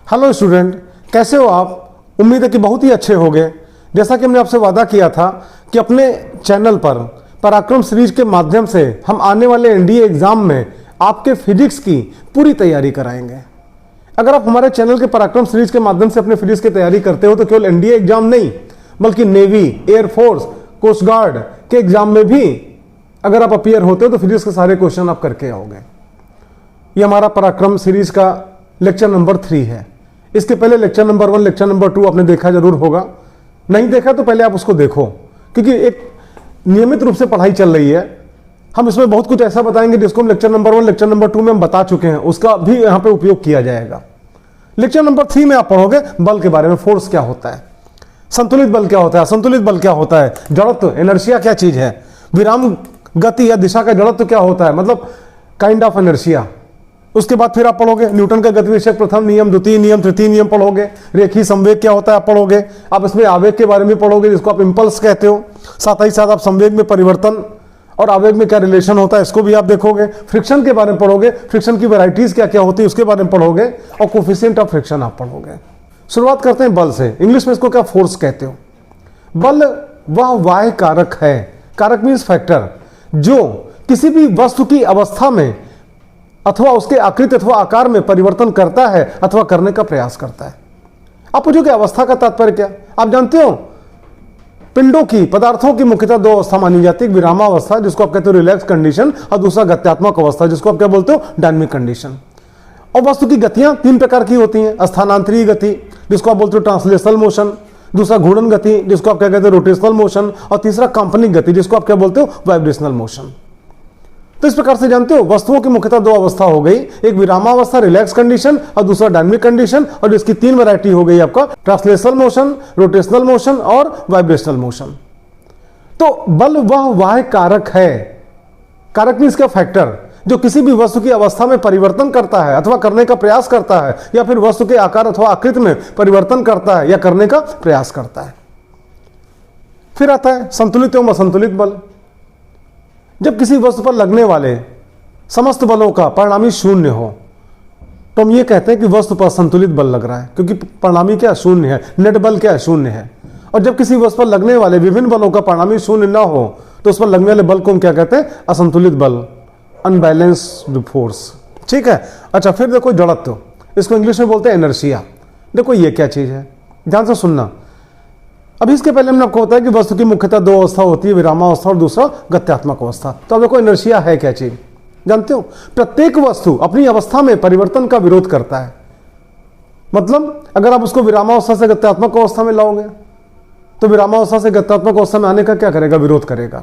Hello student, कैसे हो आप? उम्मीद है कि बहुत ही अच्छे होंगे। जैसा कि हमने आपसे वादा किया था कि अपने चैनल पर पराक्रम सीरीज के माध्यम से हम आने वाले एनडीए एग्जाम में आपके फिजिक्स की पूरी तैयारी कराएंगे। अगर आप हमारे चैनल के पराक्रम सीरीज के माध्यम से अपने फिजिक्स की तैयारी करते हो तो केवल एनडीए एग्जाम नहीं बल्कि नेवी, एयरफोर्स, कोस्ट गार्ड के एग्जाम में भी अगर आप अपीयर होते हो तो फिजिक्स के सारे क्वेश्चन आप करके आओगे। ये हमारा पराक्रम सीरीज का लेक्चर नंबर 3 है। इसके पहले लेक्चर नंबर 1, लेक्चर नंबर 2 आपने देखा जरूर होगा। नहीं देखा तो पहले आप उसको देखो, क्योंकि एक नियमित रूप से पढ़ाई चल रही है। हम इसमें बहुत कुछ ऐसा बताएंगे जिसको हम लेक्चर नंबर 1, लेक्चर नंबर 2 में हम बता चुके हैं, उसका भी यहां पे उपयोग किया जाएगा। लेक्चर नंबर 3 में आप पढ़ोगे बल के बारे में। फोर्स क्या होता है, संतुलित बल क्या होता है, असंतुलित बल क्या होता है, जड़त्व, इनर्शिया क्या चीज है, विराम गति या दिशा का जड़त्व क्या होता है, मतलब काइंड ऑफ इनर्शिया। उसके बाद फिर आप पढ़ोगे न्यूटन का गतिविषयक प्रथम नियम, द्वितीय नियम, तृतीय नियम पढ़ोगे। रेखीय संवेग क्या होता है आप पढ़ोगे। आप इसमें आवेग के बारे में पढ़ोगे जिसको आप इंपल्स कहते हो। साथ ही साथ आप संवेग में परिवर्तन और आवेग में क्या रिलेशन होता है इसको भी आप देखोगे। फ्रिक्शन के बारे में पढ़ोगे, फ्रिक्शन की वैरायटीज क्या क्या होती है उसके बारे में पढ़ोगे, और कोफिशिएंट ऑफ फ्रिक्शन आप पढ़ोगे। शुरुआत करते हैं बल से। इंग्लिश में इसको क्या फोर्स कहते हो। बल वह बाह्य कारक है, कारक मीन्स फैक्टर, जो किसी भी वस्तु की अवस्था में अथवा उसके आकृति अथवा आकार में परिवर्तन करता है अथवा करने का प्रयास करता है। आप पूछोगे अवस्था का तात्पर्य क्या? आप जानते हो पिंडों की, पदार्थों की मुख्यतः 2 अवस्था मानी जाती है। विरामावस्था जिसको आप कहते हो रिलैक्स कंडीशन, और दूसरा गत्यात्मक अवस्था जिसको आप क्या बोलते हो, डायनामिक कंडीशन। और वस्तु की गतियां 3 प्रकार की होती हैं। स्थानांतरीय गति जिसको आप बोलते हो ट्रांसलेशनल मोशन, दूसरा घूर्णन गति जिसको आप क्या कहते हो रोटेशनल मोशन, और तीसरा काल्पनिक गति जिसको आप क्या बोलते हो वाइब्रेशनल मोशन। तो इस प्रकार से जानते हो वस्तुओं की मुख्यतः 2 अवस्था हो गई, एक विरामावस्था रिलैक्स कंडीशन और दूसरा डायनामिक कंडीशन, और इसकी 3 वैरायटी हो गई आपका ट्रांसलेशनल मोशन, रोटेशनल मोशन और वाइब्रेशनल मोशन। तो बल वह बाह्य कारक है, कारक मींस का फैक्टर, जो किसी भी वस्तु की अवस्था में परिवर्तन करता है अथवा करने का प्रयास करता है, या फिर वस्तु के आकार अथवा आकृति में परिवर्तन करता है या करने का प्रयास करता है। फिर आता है संतुलित एवं असंतुलित बल। जब किसी वस्तु पर लगने वाले समस्त बलों का परिणामी शून्य हो तो हम ये कहते हैं कि वस्तु पर संतुलित बल लग रहा है, क्योंकि परिणामी क्या शून्य है, नेट बल क्या शून्य है। और जब किसी वस्तु पर लगने वाले विभिन्न बलों का परिणामी शून्य ना हो तो उस पर लगने वाले बल को हम क्या कहते हैं, असंतुलित बल, अनबैलेंस्ड फोर्स। ठीक है। अच्छा, फिर देखो जड़त्व, इसको इंग्लिश में बोलते हैं इनर्शिया। देखो ये क्या चीज है, ध्यान से सुनना। अभी इसके पहले हमने आपको बताया कि वस्तु की मुख्यतः 2 अवस्था होती है, विरामावस्था और दूसरा गत्यात्मक अवस्था। तो अब देखो इनर्शिया है क्या चीज, जानते हो? प्रत्येक वस्तु अपनी अवस्था में परिवर्तन का विरोध करता है। मतलब अगर आप उसको विरामावस्था से गत्यात्मक अवस्था में लाओगे तो विरामावस्था से गत्यात्मक अवस्था में आने का क्या करेगा, विरोध करेगा।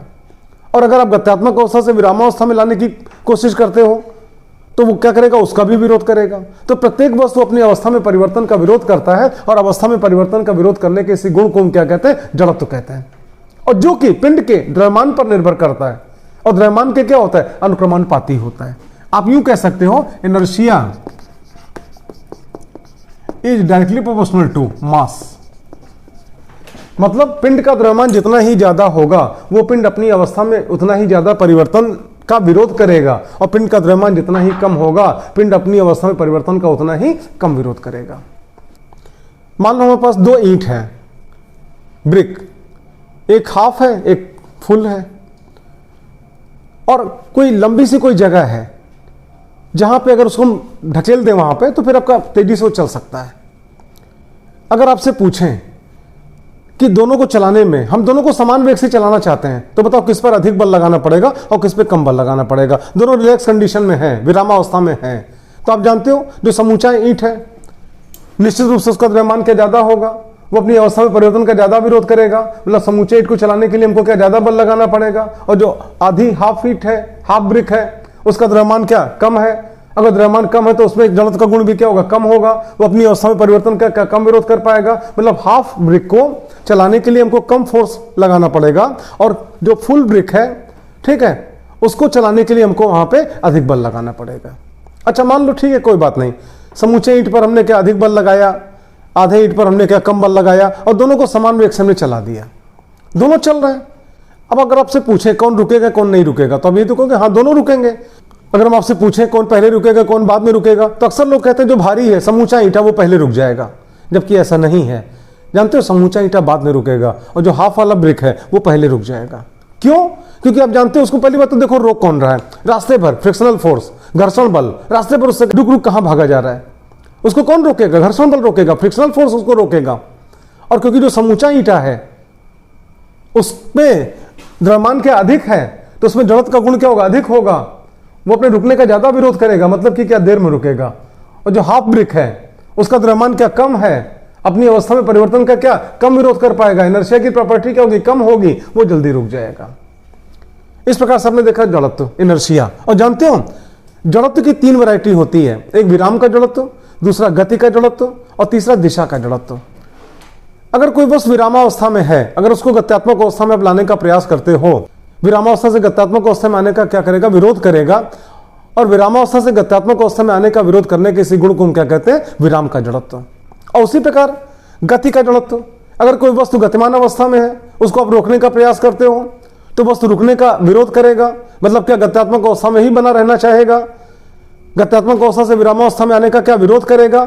और अगर आप गत्यात्मक अवस्था से विरामावस्था में लाने की कोशिश करते हो तो वो क्या करेगा, उसका भी विरोध करेगा। तो प्रत्येक वस्तु अपनी अवस्था में परिवर्तन का विरोध करता है, और अवस्था में परिवर्तन का विरोध करने के इसी गुण को हम क्या कहते हैं, जड़त्व कहते हैं। और जो कि पिंड के द्रव्यमान पर निर्भर करता है, और द्रव्यमान के क्या होता है, अनुक्रमानुपाती होता है। आप यूं कह सकते हो inertia is directly proportional to mass. मतलब पिंड का द्रव्यमान जितना ही ज्यादा होगा वो पिंड अपनी अवस्था में उतना ही ज्यादा परिवर्तन का विरोध करेगा, और पिंड का द्रव्यमान जितना ही कम होगा पिंड अपनी अवस्था में परिवर्तन का उतना ही कम विरोध करेगा। मान लो हमारे पास 2 ईंट है, ब्रिक, एक हाफ है एक फुल है, और कोई लंबी सी कोई जगह है जहां पे अगर उसको ढकेल दें वहां पे तो फिर आपका तेजी से वो चल सकता है। अगर आपसे पूछें कि दोनों को चलाने में हम दोनों को समान वेग से चलाना चाहते हैं तो बताओ किस पर अधिक बल लगाना पड़ेगा और किस पे कम बल लगाना पड़ेगा। दोनों रिलैक्स कंडीशन में है, विरामावस्था में है। तो आप जानते हो जो समूचा ईंट है निश्चित रूप से उसका द्रव्यमान क्या ज्यादा होगा, वो अपनी अवस्था में परिवर्तन का ज्यादा विरोध करेगा। मतलब समूचे ईंट को चलाने के लिए हमको क्या ज्यादा बल लगाना पड़ेगा। और जो आधी हाफ ईंट है, हाफ ब्रिक है, उसका द्रव्यमान क्या कम है। अगर द्रव्यमान कम है तो उसमें जड़त्व का गुण भी क्या होगा, कम होगा। वो अपनी अवस्था में परिवर्तन का कम विरोध कर पाएगा। मतलब हाफ ब्रिक को चलाने के लिए हमको कम फोर्स लगाना पड़ेगा, और जो फुल ब्रिक है, ठीक है, उसको चलाने के लिए हमको वहां पे अधिक बल लगाना पड़ेगा। अच्छा मान लो ठीक है, कोई बात नहीं, समूचे ईंट पर हमने क्या अधिक बल लगाया, आधे ईंट पर हमने क्या कम बल लगाया, और दोनों को समान वेग से हमने चला दिया। दोनों चल रहे हैं। अब अगर आपसे पूछे कौन रुकेगा कौन नहीं रुकेगा, तो अब ये तो कहोगे हाँ दोनों रुकेंगे। अगर हम आपसे पूछें कौन पहले रुकेगा कौन बाद में रुकेगा, तो अक्सर लोग कहते हैं जो भारी है समूचा ईंटा वो पहले रुक जाएगा, जबकि ऐसा नहीं है। जानते हो समूचा ईंटा बाद में रुकेगा और जो हाफ वाला ब्रिक है वो पहले रुक जाएगा। क्यों? क्योंकि आप जानते हो उसको पहली बात तो देखो रोक कौन रहा है, रास्ते पर फ्रिक्शनल फोर्स, घर्षण बल, रास्ते पर उससे रुक रुक कहां भागा जा रहा है, उसको कौन रोकेगा? घर्षण बल रोकेगा, फ्रिक्शनल फोर्स उसको रोकेगा। और क्योंकि जो समूचा ईंटा है उसमें द्रव्यमान क्या अधिक है, तो उसमें जड़त्व का गुण क्या होगा? अधिक होगा, वो अपने रुकने का ज्यादा विरोध करेगा, मतलब कि क्या देर में रुकेगा। और जो हाफ ब्रिक है उसका द्रव्यमान क्या कम है, अपनी अवस्था में परिवर्तन का क्या कम विरोध कर पाएगा, इनर्शिया की प्रॉपर्टी क्या होगी? कम होगी, वो जल्दी रुक जाएगा। इस प्रकार से हमने देखा जड़त्व, इनर्शिया। और जानते हो जड़त्व की 3 वैरायटी होती है, एक विराम का जड़त्व, दूसरा गति का जड़त्व और तीसरा दिशा का जड़त्व। अगर कोई वस्तु विरामावस्था में है, अगर उसको गत्यात्मक अवस्था में आप लाने का प्रयास करते हो, विरामावस्था से गत्यात्मक अवस्था में आने का क्या करेगा? विरोध करेगा। और विरामावस्था से गत्यात्मक अवस्था में आने का विरोध करने के इसी गुण को हम क्या कहते हैं? विराम का जड़त्व। और उसी प्रकार गति का जड़त्व, अगर कोई वस्तु गतिमान अवस्था में है, उसको आप रोकने का प्रयास करते हो तो वस्तु रुकने का विरोध करेगा, मतलब क्या गत्यात्मक अवस्था में ही बना रहना चाहेगा, गत्यात्मक अवस्था से विरामावस्था में आने का क्या विरोध करेगा,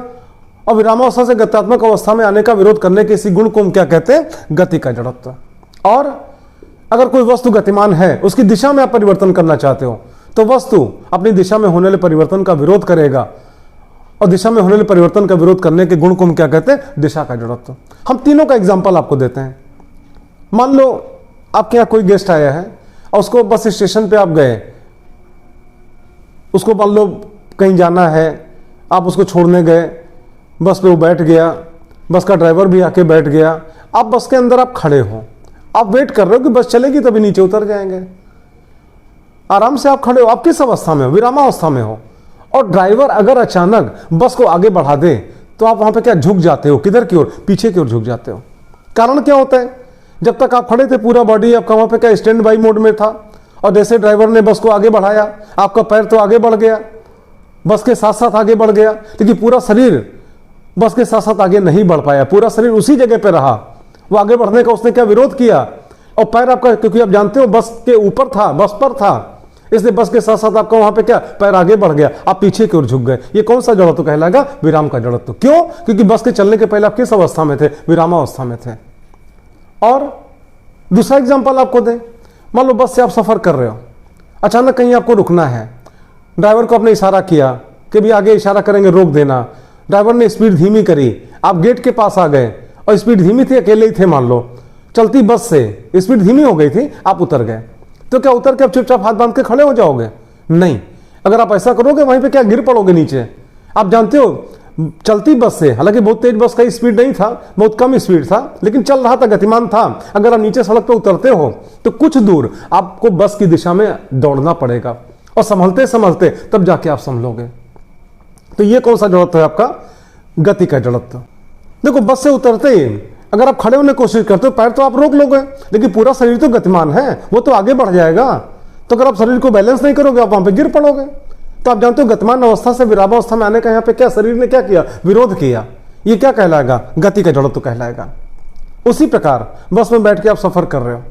और विरामावस्था से गत्यात्मक अवस्था में आने का विरोध करने के इसी गुण को हम क्या कहते हैं? गति का जड़त्व। और अगर कोई वस्तु गतिमान है, उसकी दिशा में आप परिवर्तन करना चाहते हो, तो वस्तु अपनी दिशा में होने वाले परिवर्तन का विरोध करेगा, और दिशा में होने वाले परिवर्तन का विरोध करने के गुण को हम क्या कहते हैं? दिशा का जड़त्व। हम तीनों का एग्जाम्पल आपको देते हैं। मान लो आपके यहाँ कोई गेस्ट आया है और उसको बस स्टेशन पे आप गए, उसको मान लो कहीं जाना है, आप उसको छोड़ने गए, बस पे वो बैठ गया, बस का ड्राइवर भी आके बैठ गया, आप बस के अंदर आप खड़े हो, आप वेट कर रहे हो कि बस चलेगी तभी नीचे उतर जाएंगे, आराम से आप खड़े हो, आप किस अवस्था में हो? विरामावस्था में हो। और ड्राइवर अगर अचानक बस को आगे बढ़ा दे तो आप वहां पे क्या झुक जाते हो? किधर की ओर? पीछे की ओर झुक जाते हो। कारण क्या होता है? जब तक आप खड़े थे पूरा बॉडी आपका वहां पे क्या स्टैंड बाई मोड में था, और जैसे ड्राइवर ने बस को आगे बढ़ाया आपका पैर तो आगे बढ़ गया, बस के साथ साथ आगे बढ़ गया, लेकिन पूरा शरीर बस के साथ साथ आगे नहीं बढ़ पाया, पूरा शरीर उसी जगह पे रहा। वो आगे बढ़ने का उसने क्या विरोध किया, और पैर आपका, क्योंकि आप जानते हो बस के ऊपर था, बस पर था, इसलिए बस के साथ साथ आपका वहां पे क्या पैर आगे बढ़ गया, आप पीछे की ओर झुक गए। ये कौन सा जड़त्व कहलाएगा? विराम का जड़त्व। क्यों? क्योंकि बस के चलने के पहले आप किस अवस्था में थे? विरामावस्था में थे। और दूसरा एग्जांपल आपको दें, मान लो बस से आप सफर कर रहे हो, अचानक कहीं आपको रुकना है, ड्राइवर को आपने इशारा किया कि भी आगे इशारा करेंगे रोक देना, ड्राइवर ने स्पीड धीमी करी, आप गेट के पास आ गए और स्पीड धीमी थी, अकेले ही थे, मान लो चलती बस से स्पीड धीमी हो गई थी, आप उतर गए, तो क्या उतर के आप चुपचाप हाथ बांध के खड़े हो जाओगे? नहीं। अगर आप ऐसा करोगे वहीं पे क्या गिर पड़ोगे नीचे। आप जानते हो चलती बस से, हालांकि बहुत तेज बस का स्पीड नहीं था, बहुत कम स्पीड था, लेकिन चल रहा था, गतिमान था, अगर आप नीचे सड़क पे उतरते हो तो कुछ दूर आपको बस की दिशा में दौड़ना पड़ेगा, और संभलते संभलते तब जाके आप संभलोगे। तो ये कौन सा जड़त्व है आपका? गति का जड़त्व। देखो बस से उतरते ही अगर आप खड़े होने की कोशिश करते हो, पैर तो आप रोक लोगे, लेकिन पूरा शरीर तो गतिमान है, वो तो आगे बढ़ जाएगा। तो अगर आप शरीर को बैलेंस नहीं करोगे आप वहां पे गिर पड़ोगे। तो आप जानते हो गतिमान अवस्था से विरामावस्था में आने का यहाँ पे क्या शरीर ने क्या किया? विरोध किया। ये क्या कहलाएगा? गति का जड़त्व कहलाएगा। उसी प्रकार बस में बैठ के आप सफर कर रहे हो,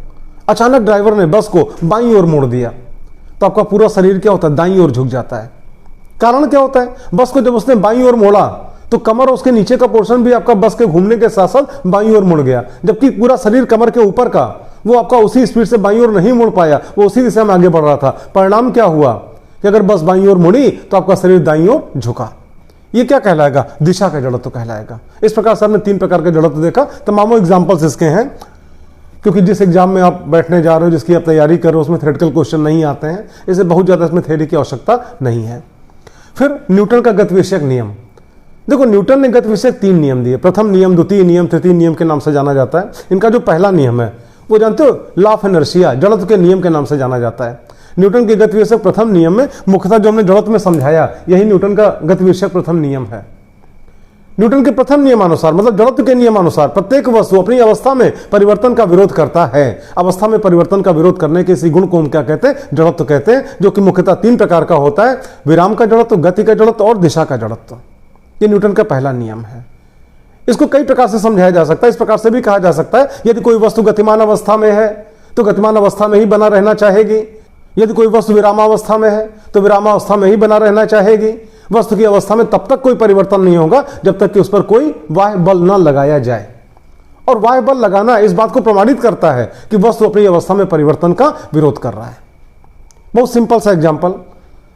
अचानक ड्राइवर ने बस को बाईं ओर मोड़ दिया, तो आपका पूरा शरीर क्या होता है? दाईं ओर झुक जाता है। कारण क्या होता है? बस को जब उसने बाईं ओर मोड़ा तो कमर और उसके नीचे का पोर्शन भी आपका बस के घूमने के साथ साथ बाईं ओर मुड़ गया, जबकि पूरा शरीर कमर के ऊपर का वो आपका उसी स्पीड से बाईं ओर नहीं मुड़ पाया, वो उसी दिशा में आगे बढ़ रहा था। परिणाम क्या हुआ कि अगर बस बाईं ओर मुड़ी तो आपका शरीर दाईं ओर झुका। ये क्या कहलाएगा? दिशा का जड़त्व कहलाएगा। इस प्रकार से हमने 3 प्रकार के जड़त्व देखा। तमामों एग्जाम्पल्स इसके हैं, क्योंकि जिस एग्जाम में आप बैठने जा रहे हो, जिसकी आप तैयारी कर रहे हो, उसमें थ्योरेटिकल क्वेश्चन नहीं आते हैं, इसे बहुत ज्यादा इसमें थ्योरी की आवश्यकता नहीं है। फिर न्यूटन का गति विषयक नियम। देखो न्यूटन ने गति विषयक 3 नियम दिए। प्रथम नियम, द्वितीय नियम, तृतीय नियम के नाम से जाना जाता है। इनका जो पहला नियम है वो जानते हो, लॉ ऑफ इनर्शिया, जड़त्व के नियम के नाम से जाना जाता है। न्यूटन के गति विषयक प्रथम नियम में मुख्यतः जो हमने जड़त्व में समझाया, यही न्यूटन का गति विषयक प्रथम नियम है। न्यूटन के प्रथम नियमानुसार, मतलब जड़त्व के नियमानुसार, प्रत्येक वस्तु अपनी अवस्था में परिवर्तन का विरोध करता है। अवस्था में परिवर्तन का विरोध करने के इसी गुण को हम क्या कहते हैं? जड़त्व कहते हैं, जो कि मुख्यतः 3 प्रकार का होता है: विराम का जड़त्व, गति का जड़त्व और दिशा का जड़त्व। ये न्यूटन का पहला नियम है। इसको कई प्रकार से समझाया जा सकता है। इस प्रकार से भी कहा जा सकता है, यदि कोई वस्तु गतिमान अवस्था में है तो गतिमान अवस्था में ही बना रहना चाहेगी, यदि कोई वस्तु विरामावस्था में है तो विरामावस्था में ही बना रहना चाहेगी। वस्तु की अवस्था में तब तक कोई परिवर्तन नहीं होगा जब तक कि उस पर कोई बाह्य बल न लगाया जाए। और बाह्य बल लगाना इस बात को प्रमाणित करता है कि वस्तु अपनी अवस्था में परिवर्तन का विरोध कर रहा है। बहुत सिंपल सा एग्जाम्पल,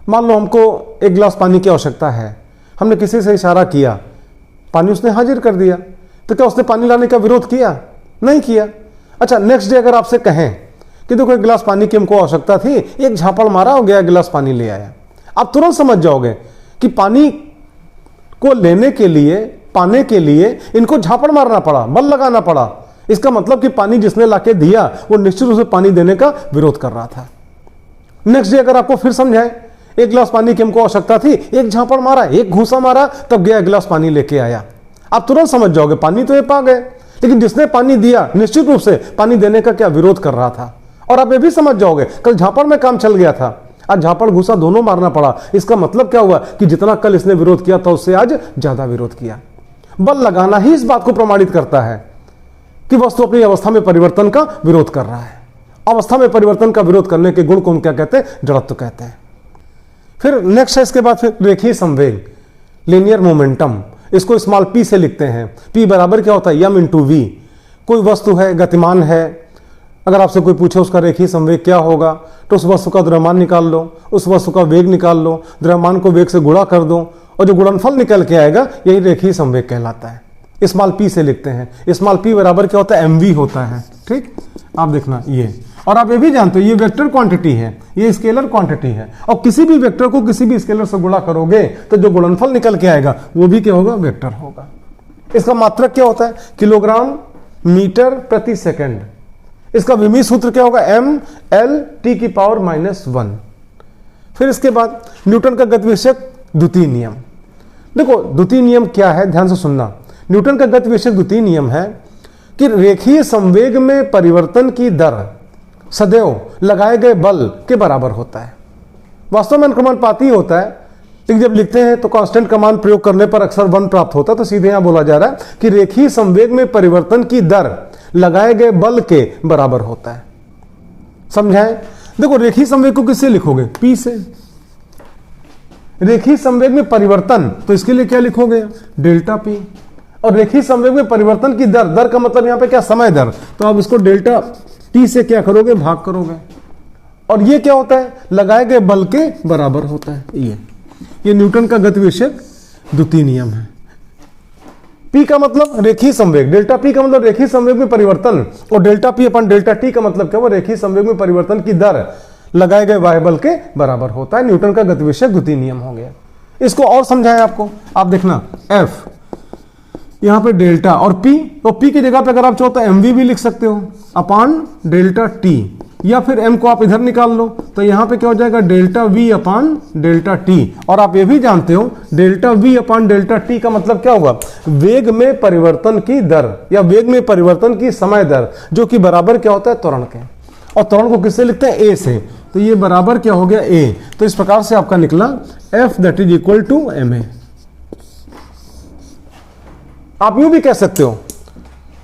मान लो हमको एक गिलास पानी की आवश्यकता है, हमने किसी से इशारा किया, पानी उसने हाजिर कर दिया, तो क्या उसने पानी लाने का विरोध किया? नहीं किया। अच्छा, नेक्स्ट डे अगर आपसे कहें कि देखो एक गिलास पानी की हमको आवश्यकता थी, एक झापड़ मारा हो गया, गिलास पानी ले आया, आप तुरंत समझ जाओगे कि पानी को लेने के लिए, पाने के लिए इनको झापड़ मारना पड़ा, बल लगाना पड़ा। इसका मतलब कि पानी जिसने लाके दिया वो निश्चित रूप से पानी देने का विरोध कर रहा था। नेक्स्ट डे अगर आपको फिर समझाए, एक गिलास पानी की हमको आवश्यकता थी, एक झापड़ मारा, एक घूंसा मारा, तब गया गिलास पानी लेके आया, आप तुरंत समझ जाओगे पानी तो ये पा गए, लेकिन जिसने पानी दिया निश्चित रूप से पानी देने का क्या विरोध कर रहा था। और आप ये भी समझ जाओगे कल झापड़ में काम चल गया था, आज झापड़ घूसा दोनों मारना पड़ा। इसका मतलब क्या हुआ कि जितना कल इसने विरोध किया था उससे आज ज्यादा विरोध किया। बल लगाना ही इस बात को प्रमाणित करता है कि वस्तु अपनी अवस्था में परिवर्तन का विरोध कर रहा है। अवस्था में परिवर्तन का विरोध करने के गुण को हम क्या कहते हैं? जड़त्व कहते हैं। फिर नेक्स्ट है इसके बाद फिर रेखीय संवेग, लीनियर मोमेंटम। इसको स्मॉल p से लिखते हैं। p बराबर क्या होता है? m into v. कोई वस्तु है, गतिमान है, अगर आपसे कोई पूछे उसका रेखीय संवेग क्या होगा, तो उस वस्तु का द्रव्यमान निकाल लो, उस वस्तु का वेग निकाल लो, द्रव्यमान को वेग से गुणा कर दो, और जो गुणनफल निकल के आएगा यही रेखीय संवेग कहलाता है। स्मॉल p से लिखते हैं। स्मॉल p बराबर क्या होता है? mv होता है। ठीक, आप देखना ये, और आप ये भी जानते हो ये वेक्टर क्वांटिटी है, ये स्केलर क्वांटिटी है, और किसी भी वेक्टर को किसी भी स्केलर से गुणा करोगे तो जो गुणनफल निकल के आएगा वो भी क्या होगा? वेक्टर होगा। इसका मात्रक क्या होता है? किलोग्राम मीटर प्रति सेकंड। इसका विमीय सूत्र क्या होगा? m/L⁻⁻1। फिर इसके बाद न्यूटन का गतिविषयक द्वितीय नियम। देखो द्वितीय नियम क्या है, ध्यान से सुनना। न्यूटन का गतिविषयक द्वितीय नियम है कि रेखीय संवेग में परिवर्तन की दर सदैव लगाए गए बल के बराबर होता है। वास्तव में अनुक्रमानुपाती होता है, लेकिन जब लिखते हैं तो कांस्टेंट का मान प्रयोग करने पर अक्सर 1 प्राप्त होता है। तो सीधे यहां बोला जा रहा है कि रेखीय संवेग में परिवर्तन की दर लगाए गए बल के बराबर होता है। समझाएं? देखो रेखीय संवेग को किससे लिखोगे? p से। रेखीय संवेग में परिवर्तन, तो इसके लिए क्या लिखोगे? Delta p। और रेखीय संवेग में परिवर्तन की दर, दर का मतलब यहां पे क्या? समय दर। तो आप इसको डेल्टा t से क्या करोगे? भाग करोगे। और ये क्या होता है? लगाए गए बल के बराबर होता है। ये न्यूटन का गतिविषयक द्वितीय नियम है। p का मतलब रेखीय संवेग, डेल्टा p का मतलब रेखीय संवेग में परिवर्तन, और डेल्टा p अपन डेल्टा t का मतलब क्या हुआ? रेखीय संवेग में परिवर्तन की दर लगाए गए बाह्य बल के बराबर होता है। न्यूटन का गतिविषयक द्वितीय नियम हो गया। इसको और समझाएं आपको, आप देखना f, यहां पे डेल्टा और p, तो p की जगह पे अगर आप चाहो तो mv भी लिख सकते हो अपान डेल्टा t, या फिर m को आप इधर निकाल लो तो यहां पे क्या हो जाएगा? डेल्टा v अपान डेल्टा t। और आप ये भी जानते हो डेल्टा v अपान डेल्टा t का मतलब क्या होगा? वेग में परिवर्तन की दर या वेग में परिवर्तन की समय दर, जो कि बराबर क्या होता है? त्वरण के। और त्वरण को किससे लिखते हैं? a से। तो ये बराबर क्या हो गया? a। तो इस प्रकार से आपका निकला f that is equal to ma। आप यूं भी कह सकते हो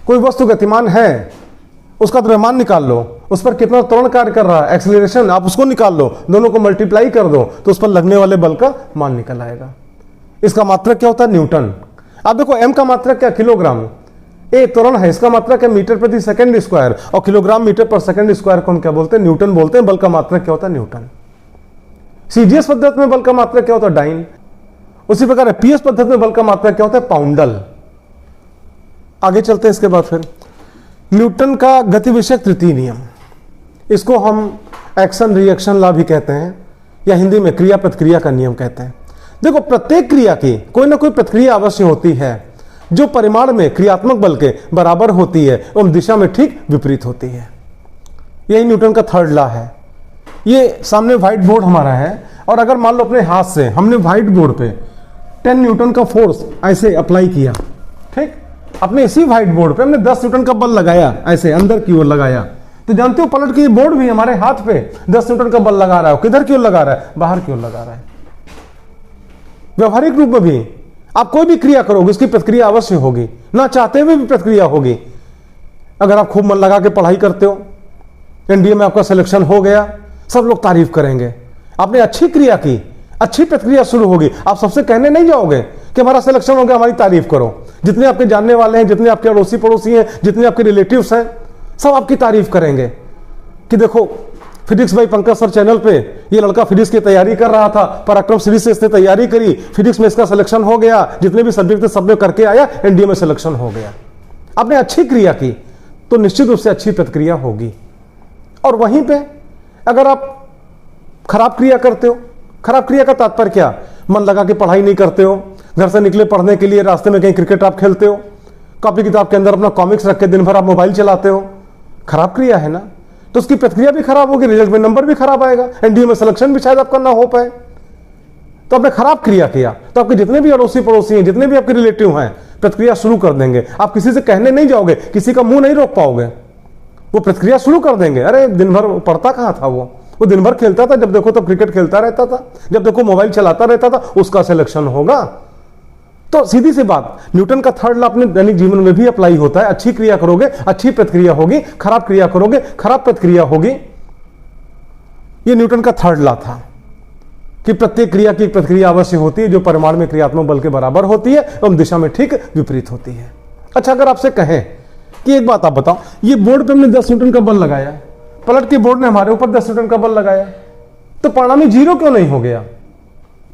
कोई वस्तु गतिमान है, उसका द्रव्यमान निकाल लो, उस पर कितना त्वरण कार्य कर रहा है, एक्सीलरेशन, आप उसको निकाल लो, दोनों को मल्टीप्लाई कर दो तो उस पर लगने वाले बल का मान निकल आएगा। इसका मात्रक क्या होता है? न्यूटन। आप देखो m का मात्रक क्या? किलोग्राम। ए त्वरण है, इसका मात्रक है मीटर प्रति सेकंड स्क्वायर, और किलोग्राम मीटर पर सेकंड स्क्वायर को हम क्या बोलते हैं? न्यूटन बोलते हैं। बल का मात्रक क्या होता है? न्यूटन। सीजीएस पद्धति में बल का मात्रक क्या होता है? डाइन। उसी प्रकार पीएस पद्धति में बल का मात्रक क्या होता है? पाउंडल। आगे चलते हैं इसके बाद फिर न्यूटन का गतिविषयक तृतीय नियम। इसको हम एक्शन रिएक्शन लॉ भी कहते हैं, या हिंदी में क्रिया प्रतिक्रिया का नियम कहते हैं। देखो प्रत्येक क्रिया की कोई ना कोई प्रतिक्रिया अवश्य होती है जो परिमाण में क्रियात्मक बल के बराबर होती है एवं दिशा में ठीक विपरीत होती है। यही न्यूटन का थर्ड लॉ है। ये सामने व्हाइट बोर्ड हमारा है, और अगर मान लो अपने हाथ से हमने व्हाइट बोर्ड पे 10 न्यूटन का फोर्स ऐसे अप्लाई किया, ठीक, अपने इसी व्हाइट बोर्ड पे हमने 10 न्यूटन का बल लगाया, ऐसे अंदर की ओर लगाया, तो जानते हो पलट के ये बोर्ड भी हमारे हाथ पे 10 न्यूटन का बल लगा रहा है। किधर की ओर लगा रहा है? बाहर की ओर लगा रहा है। व्यवहारिक रूप में भी आप कोई भी क्रिया करोगे उसकी प्रतिक्रिया अवश्य होगी, ना चाहते हुए भी प्रतिक्रिया होगी। अगर आप खूब मन लगा के पढ़ाई करते हो, एनडीए में आपका सिलेक्शन हो गया, सब लोग तारीफ करेंगे। आपने अच्छी क्रिया की, अच्छी प्रतिक्रिया शुरू होगी। आप सबसे कहने नहीं जाओगे कि हमारा सिलेक्शन हो गया, हमारी तारीफ करो। जितने आपके जानने वाले हैं, जितने आपके अड़ोसी पड़ोसी हैं, जितने आपके रिलेटिव्स हैं, सब आपकी तारीफ करेंगे कि देखो physics by Pankaj sir channel पे ये लड़का फिजिक्स की तैयारी कर रहा था, पराक्रम सीरीज से इसने तैयारी करी, फिजिक्स में इसका सिलेक्शन हो गया, जितने भी सब्जेक्ट थे सब में करके आया, एनडीए में सिलेक्शन हो गया। आपने अच्छी क्रिया की तो निश्चित रूप से अच्छी प्रतिक्रिया होगी। और वहीं पे अगर आप खराब क्रिया करते हो, खराब क्रिया का तात्पर्य क्या? मन लगा के पढ़ाई नहीं करते हो, घर से निकले पढ़ने के लिए, रास्ते में कहीं क्रिकेट आप खेलते हो, कॉपी किताब के अंदर अपना कॉमिक्स रख के दिन भर आप मोबाइल चलाते हो, खराब क्रिया है ना, तो उसकी प्रतिक्रिया भी खराब होगी, रिजल्ट में नंबर भी खराब आएगा, एनडीए में सिलेक्शन भी शायद आपका ना हो पाए। तो आपने खराब क्रिया किया तो आपके जितने भी अड़ोसी पड़ोसी हैं, जितने भी आपके रिलेटिव हैं, प्रतिक्रिया शुरू कर देंगे। आप किसी से कहने नहीं जाओगे, किसी का मुंह नहीं रोक पाओगे, वो प्रतिक्रिया शुरू कर देंगे। अरे दिन भर पढ़ता कहां था, वो दिन भर खेलता था, जब देखो तो क्रिकेट खेलता रहता था, जब देखो मोबाइल चलाता रहता था, उसका सिलेक्शन होगा। तो सीधी सी बात, न्यूटन का थर्ड लॉ अपने दैनिक जीवन में भी अप्लाई होता है। अच्छी क्रिया करोगे, अच्छी प्रतिक्रिया होगी, खराब क्रिया करोगे, खराब प्रतिक्रिया होगी। यह न्यूटन का थर्ड लॉ था कि प्रत्येक क्रिया की प्रतिक्रिया अवश्य होती है, जो परिमाण में क्रियात्मक बल के बराबर होती है एवं दिशा में ठीक विपरीत होती है। अच्छा, अगर आपसे कहें कि एक बात आप बताओ, ये बोर्ड पे हमने 10 न्यूटन का बल लगाया, पलट के बोर्ड ने हमारे ऊपर 10 न्यूटन का बल लगाया, तो परिणामी 0 क्यों नहीं हो गया?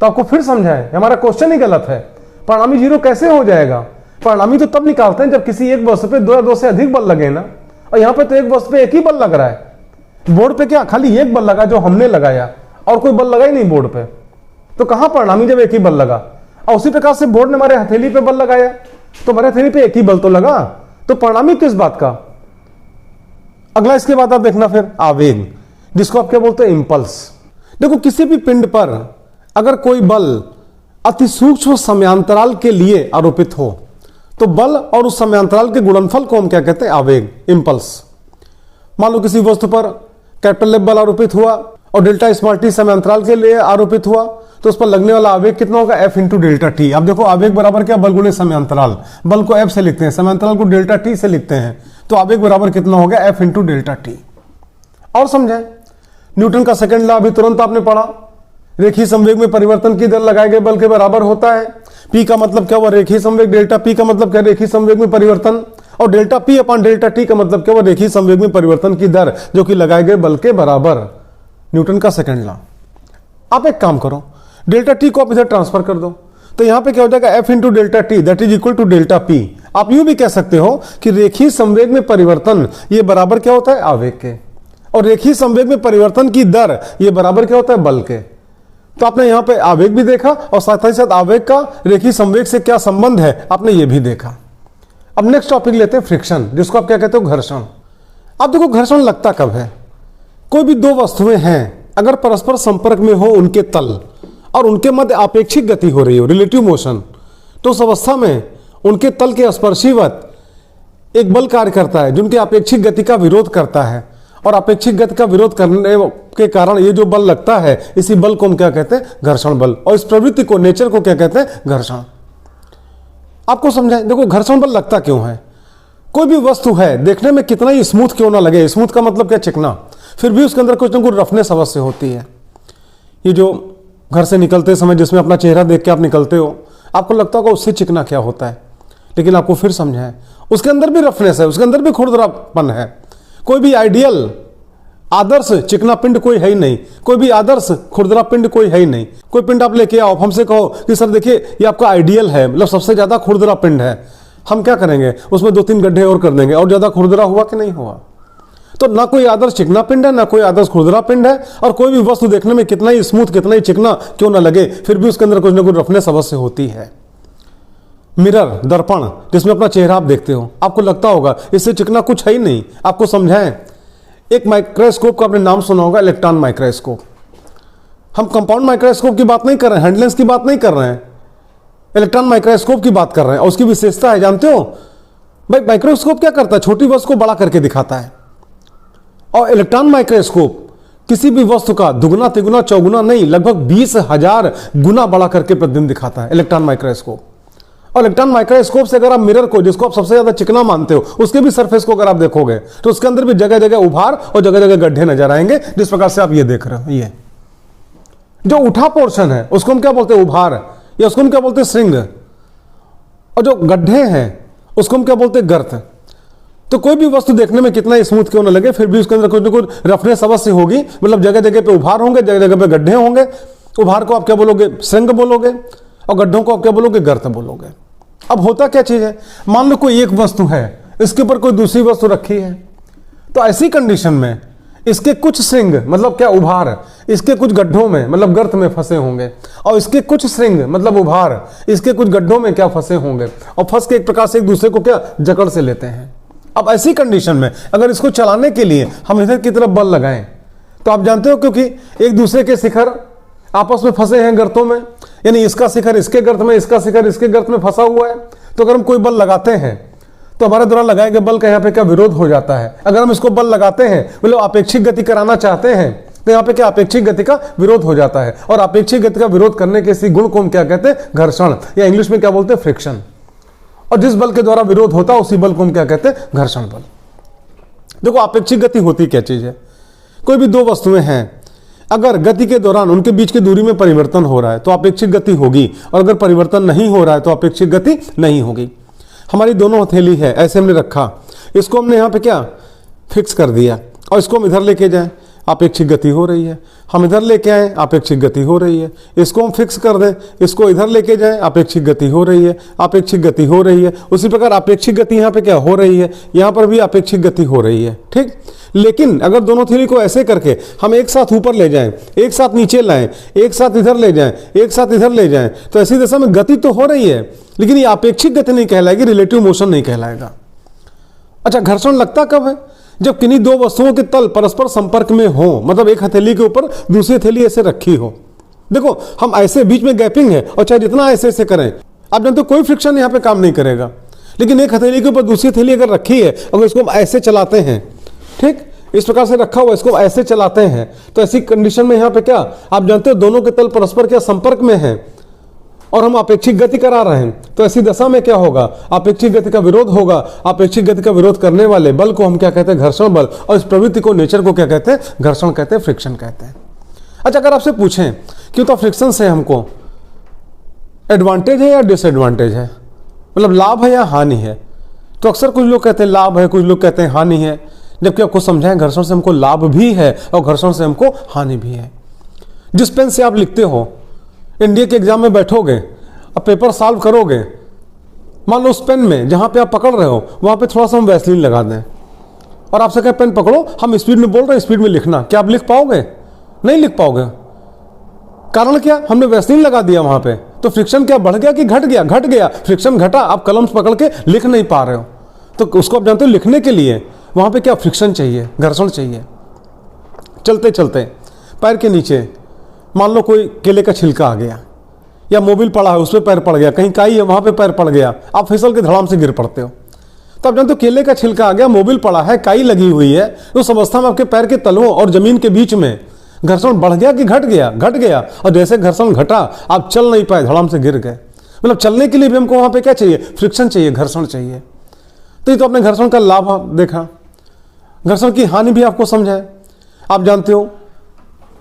तो आपको फिर समझाएं, हमारा क्वेश्चन ही गलत है। परिणामी 0 कैसे हो जाएगा? परिणामी तो तब निकालते हैं जब किसी एक वस्तु पे 2 या 2 से अधिक बल लगे ना, और यहां पे तो एक वस्तु पे एक ही बल लग रहा है। बोर्ड पे क्या खाली एक बल लगा जो हमने लगाया, और कोई बल लगा ही नहीं बोर्ड पे, तो कहां परिणामी जब एक ही बल लगा? और उसी प्रकार से बोर्ड ने हमारे हथेली पे बल लगाया, तो हमारे हथेली पे एक ही बल तो लगा, तो परिणामी किस बात का? अगला इसके बाद आप देखना फिर आवेग, जिसको आप क्या बोलते हैं? इंपल्स। देखो, किसी भी पिंड पर अगर कोई बल अति सूक्ष्म समयांतराल के लिए आरोपित हो, तो बल और उस समयांतराल के गुणनफल को हम क्या कहते हैं? आवेग, इंपल्स। मान लो किसी वस्तु पर कैपिटल एफ बल आरोपित हुआ और डेल्टा स्मॉल टी समयांतराल के लिए आरोपित हुआ, तो उस पर लगने वाला आवेग कितना होगा? F into delta T. अब देखो, आवेग बराबर क्या? बल गुणे समयांतराल। बल को एफ से लिखते हैं, समयांतराल को डेल्टा टी से लिखते हैं, तो आवेग बराबर कितना हो गया? F into delta T. और समझे, न्यूटन का सेकंड लॉ अभी तुरंत आपने पढ़ा, रेखीय संवेग में परिवर्तन की दर लगाए गए बल के बराबर होता है। पी का मतलब क्या हुआ? रेखीय संवेग। डेल्टा पी का मतलब क्या? रेखीय संवेग में परिवर्तन। और delta P upon delta T का मतलब क्या हुआ? रेखीय संवेग में परिवर्तन की दर, जो कि लगाए गए बल के बराबर। न्यूटन का सेकंड लॉ। आप एक काम करो, डेल्टा टी को आप इधर ट्रांसफर कर दो, तो यहां पे क्या हो जाएगा? F into delta T that is equal to delta P. आप यूं भी कह सकते हो कि रेखीय संवेग में परिवर्तन ये बराबर क्या होता है? आवेग के। और रेखीय संवेग में परिवर्तन की दर ये बराबर क्या होता है? बल के। तो आपने यहां पे आवेग भी देखा और साथ ही साथ आवेग का रेखीय संवेग से क्या संबंध है आपने ये भी देखा। अब नेक्स्ट टॉपिक लेते हैं फ्रिक्शन, जिसको आप क्या कहते हो? घर्षण। अब देखो, घर्षण लगता कब है? कोई भी दो वस्तुएं हैं, अगर परस्पर संपर्क में हो उनके तल और उनके मध्य आपेक्षिक गति हो रही हो, रिलेटिव मोशन, तो उस अवस्था में उनके तल के स्पर्शीवत एक बल कार्य करता है जो उनकी आपेक्षिक गति का विरोध करता है, और आपेक्षिक गति का विरोध करने के कारण ये जो बल लगता है, इसी बल को हम क्या कहते हैं? घर्षण बल। और इस प्रवृत्ति को, नेचर को क्या कहते हैं? घर्षण। आपको समझाएं, देखो घर्षण बल लगता क्यों है? कोई भी वस्तु है, देखने में कितना ही स्मूथ क्यों ना लगे, स्मूथ का मतलब क्या? चिकना, फिर भी उसके अंदर कुछ ना कुछ रफनेस अवश्य होती है। ये जो घर से निकलते समय जिसमें अपना चेहरा देख के आप निकलते हो, आपको लगता होगा उससे चिकना क्या होता है, लेकिन आपको फिर समझाएं, उसके अंदर भी रफनेस है, उसके अंदर भी खुरदरापन है। कोई भी आइडियल आदर्श चिकना पिंड कोई है ही नहीं, कोई भी आदर्श खुरदरा पिंड कोई है ही नहीं। कोई पिंड आप लेके आओ, हमसे कहो कि सर देखिए ये आपका आइडियल है, मतलब सबसे ज्यादा खुरदरा पिंड है, हम क्या करेंगे? उसमें 2-3 गड्ढे और कर देंगे, और ज्यादा खुरदरा हुआ कि नहीं हुआ? तो ना कोई आदर्श चिकना पिंड है, ना कोई आदर्श खुरदरा पिंड है, और कोई भी वस्तु देखने में कितना ही स्मूथ, कितना ही चिकना क्यों ना लगे, फिर भी उसके अंदर कुछ ना कुछ रफनेस अवश्य होती है। मिरर, दर्पण, जिसमें अपना चेहरा आप देखते हो, आपको लगता होगा इससे चिकना कुछ है ही नहीं। आपको समझाएं, एक माइक्रोस्कोप का आपने नाम सुना होगा, इलेक्ट्रॉन माइक्रोस्कोप। हम कंपाउंड माइक्रोस्कोप की बात नहीं कर रहे हैं, हैंडलेंस की बात नहीं कर रहे हैं, इलेक्ट्रॉन माइक्रोस्कोप की बात कर रहे हैं। और उसकी विशेषता है, जानते हो भाई? माइक्रोस्कोप क्या करता है? छोटी वस्तु को बड़ा करके दिखाता है। और इलेक्ट्रॉन माइक्रोस्कोप किसी भी वस्तु का दुगुना, तिगुना, चौगुना नहीं, लगभग 20,000 गुना बड़ा करके प्रतिबिंब दिखाता है इलेक्ट्रॉन माइक्रोस्कोप। और इलेक्ट्रॉन माइक्रोस्कोप से अगर आप मिरर को, जिसको आप सबसे ज्यादा चिकना मानते हो, उसके भी सरफेस को अगर आप देखोगे तो उसके अंदर भी जगह जगह उभार और जगह जगह गड्ढे नजर आएंगे, जिस प्रकार से आप ये देख रहे हो। ये जो उठा पोर्शन है उसको हम क्या बोलते हैं, उभार, या उसको हम क्या बोलते हैं, श्रृंग, और जो गड्ढे हैं उसको हम क्या बोलते हैं, गर्त। तो कोई भी वस्तु देखने में कितना स्मूथ क्यों ना लगे, फिर भी उसके अंदर कुछ ना कुछ रफनेस अवश्य होगी, मतलब जगह जगह पे उभार होंगे, जगह जगह पे गड्ढे होंगे। उभार को आप क्या बोलोगे, श्रृंग बोलोगे, और गड्ढों को आप क्या बोलोगे, गर्त बोलोगे। अब होता क्या चीज है, मान लो कोई एक वस्तु है, इसके ऊपर कोई दूसरी वस्तु रखी है, तो ऐसी कंडीशन में इसके कुछ श्रृंग मतलब क्या, उभार, इसके कुछ गड्ढों में मतलब गर्त में फंसे होंगे, और इसके कुछ श्रृंग मतलब उभार इसके कुछ गड्ढों में क्या फंसे होंगे, और फंस के एक प्रकार से एक दूसरे को क्या जकड़ से लेते हैं। अब ऐसी कंडीशन में अगर इसको चलाने के लिए हम इधर की तरफ बल लगाएं, तो आप जानते हो क्योंकि एक दूसरे के शिखर आपस में फंसे हैं गर्तों में, यानी इसका शिखर इसके गर्त में, इसका शिखर इसके गर्त में फंसा हुआ है, तो अगर हम कोई बल लगाते हैं तो हमारे द्वारा लगाए गए बल का यहाँ पे क्या विरोध हो जाता है। अगर हम इसको बल लगाते हैं, मतलब अपेक्षिक गति कराना चाहते हैं, तो यहाँ पे क्या अपेक्षिक गति का विरोध हो जाता है, और अपेक्षिक गति का विरोध करने के इसी गुण को हम क्या कहते हैं, घर्षण, या इंग्लिश में क्या बोलते हैं, फ्रिक्शन। और जिस बल के द्वारा विरोध होता है उसी बल को हम क्या कहते हैं, घर्षण बल। देखो अपेक्षिक गति होती क्या चीज है, कोई भी दो वस्तुएं हैं, अगर गति के दौरान उनके बीच की दूरी में परिवर्तन हो रहा है तो अपेक्षित गति होगी, और अगर परिवर्तन नहीं हो रहा है तो अपेक्षित गति नहीं होगी। हमारी दोनों हथेली है, ऐसे हमने रखा, इसको हमने यहाँ पे क्या फिक्स कर दिया, और इसको हम इधर लेके जाएं, अपेक्षित गति हो रही है। हम इधर लेके आए, अपेक्षित गति हो रही है। इसको हम फिक्स कर दें, इसको इधर लेके जाएं, अपेक्षित गति हो रही है, अपेक्षित गति हो रही है। उसी प्रकार अपेक्षित गति यहाँ पे क्या हो रही है, यहाँ पर भी अपेक्षित गति हो रही है, ठीक। लेकिन अगर दोनों थैली को ऐसे करके हम एक साथ ऊपर ले जाएं, एक साथ नीचे लाएं, एक साथ इधर ले जाएं, एक साथ इधर ले जाएं, तो ऐसी दशा में गति तो हो रही है, लेकिन ये अपेक्षित गति नहीं कहलाएगी, रिलेटिव मोशन नहीं कहलाएगा। अच्छा, घर्षण लगता कब है, जब किन्हीं दो वस्तुओं के तल परस्पर संपर्क में हो, मतलब एक हथेली के ऊपर दूसरी हथेली ऐसे रखी हो। देखो हम ऐसे बीच में गैपिंग है, और चाहे जितना ऐसे ऐसे करें, आप जानते हो कोई फ्रिक्शन यहाँ पे काम नहीं करेगा। लेकिन एक हथेली के ऊपर दूसरी हथेली अगर रखी है, अगर इसको हम ऐसे चलाते हैं, ठीक, इस प्रकार से रखा हुआ, इसको ऐसे चलाते हैं, तो ऐसी कंडीशन में यहाँ पे क्या, आप जानते हो दोनों के तल परस्पर क्या संपर्क में है, और हम अपेक्षित गति करा रहे हैं, तो ऐसी दशा में क्या होगा, अपेक्षित गति का विरोध होगा। अपेक्षित गति का विरोध करने वाले बल को हम क्या कहते हैं, घर्षण बल, और इस प्रवृत्ति को, नेचर को क्या कहते हैं, घर्षण कहते हैं, फ्रिक्शन कहते हैं। अच्छा, अगर आपसे पूछें कि तो फ्रिक्शन से हमको एडवांटेज है या डिसएडवांटेज है, मतलब लाभ है या हानि है, तो अक्सर कुछ लोग कहते हैं लाभ है, कुछ लोग कहते हैं हानि है, जबकि आपको समझाएं घर्षण से हमको लाभ भी है और घर्षण से हमको हानि भी है। जिस पेन से आप लिखते हो, इंडिया के एग्जाम में बैठोगे, अब पेपर सॉल्व करोगे, मान लो उस पेन में जहां पे आप पकड़ रहे हो वहां पे थोड़ा सा हम वैसलीन लगा दें, और आपसे कहें पेन पकड़ो, हम स्पीड में बोल रहे हैं, स्पीड में लिखना, क्या आप लिख पाओगे, नहीं लिख पाओगे। कारण क्या, हमने वैसलीन लगा दिया वहां पे, तो फ्रिक्शन क्या बढ़ गया कि घट गया, घट गया, फ्रिक्शन घटा, आप कलम पकड़ के लिख नहीं पा रहे हो। तो उसको आप जानते हो, लिखने के लिए वहां पे क्या फ्रिक्शन चाहिए, घर्षण चाहिए। चलते चलते पैर के नीचे मान लो कोई केले का छिलका आ गया, या मोबिल पड़ा है उस पर पैर पड़ गया, कहीं काई है वहां पे पैर पड़ गया, आप फिसल के धड़ाम से गिर पड़ते हो। तो आप जानते हो केले का छिलका आ गया, मोबिल पड़ा है, काई लगी हुई है, उस अवस्था में आपके पैर के तलवों और जमीन के बीच में घर्षण बढ़ गया कि घट गया, घट गया। और जैसे घर्षण घटा, आप चल नहीं पाए, धड़ाम से गिर गए। मतलब चलने के लिए भी हमको वहां पे क्या चाहिए, फ्रिक्शन चाहिए, घर्षण चाहिए। तो ये तो आपने घर्षण का लाभ देखा, घर्षण की हानि भी आपको समझाए। आप जानते हो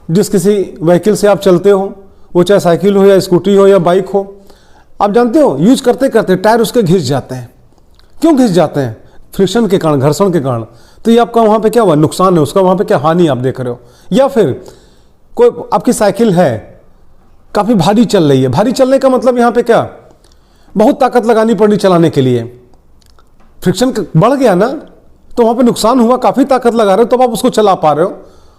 जिस किसी व्हीकल से आप चलते हो, वो चाहे साइकिल हो या स्कूटी हो या बाइक हो, आप जानते हो यूज करते करते टायर उसके घिस जाते हैं। क्यों घिस जाते हैं, फ्रिक्शन के कारण, घर्षण के कारण। तो ये आपका वहां पे क्या हुआ, नुकसान है उसका, वहां पे क्या हानि आप देख रहे हो। या फिर कोई आपकी साइकिल है, काफी भारी चल रही है, भारी चलने का मतलब यहाँ पे क्या, बहुत ताकत लगानी पड़ी चलाने के लिए, फ्रिक्शन बढ़ गया ना, तो वहां पे नुकसान हुआ, काफी ताकत लगा रहे हो तब आप उसको चला पा रहे हो।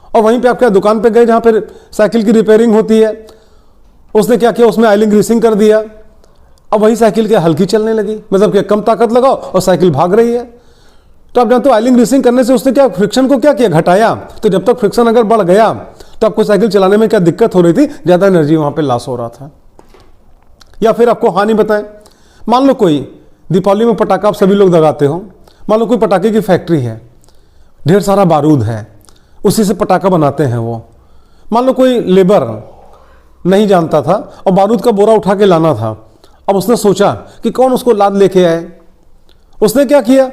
और वहीं पे आप क्या दुकान पे गए जहां पे साइकिल की रिपेयरिंग होती है, उसने क्या किया, उसमें ऑयलिंग ग्रीसिंग कर दिया, अब वही साइकिल क्या हल्की चलने लगी, मतलब क्या कम ताकत लगाओ और साइकिल भाग रही है। तो आप जानते हो ऑयलिंग ग्रीसिंग करने से उसने क्या फ्रिक्शन को क्या किया, घटाया। तो जब तक फ्रिक्शन अगर बढ़ गया तो आपको साइकिल चलाने में क्या दिक्कत हो रही थी, ज्यादा एनर्जी वहां पे लॉस हो रहा था। या फिर आपको हानि बताएं, मान लो कोई दीपावली में पटाखा आप सभी लोग दगाते हो, मान लो कोई पटाखे की फैक्ट्री है, ढेर सारा बारूद है, उसी से पटाखा बनाते हैं वो। मान लो कोई लेबर नहीं जानता था और बारूद का बोरा उठा के लाना था, अब उसने सोचा कि कौन उसको लाद लेके आए। उसने क्या किया,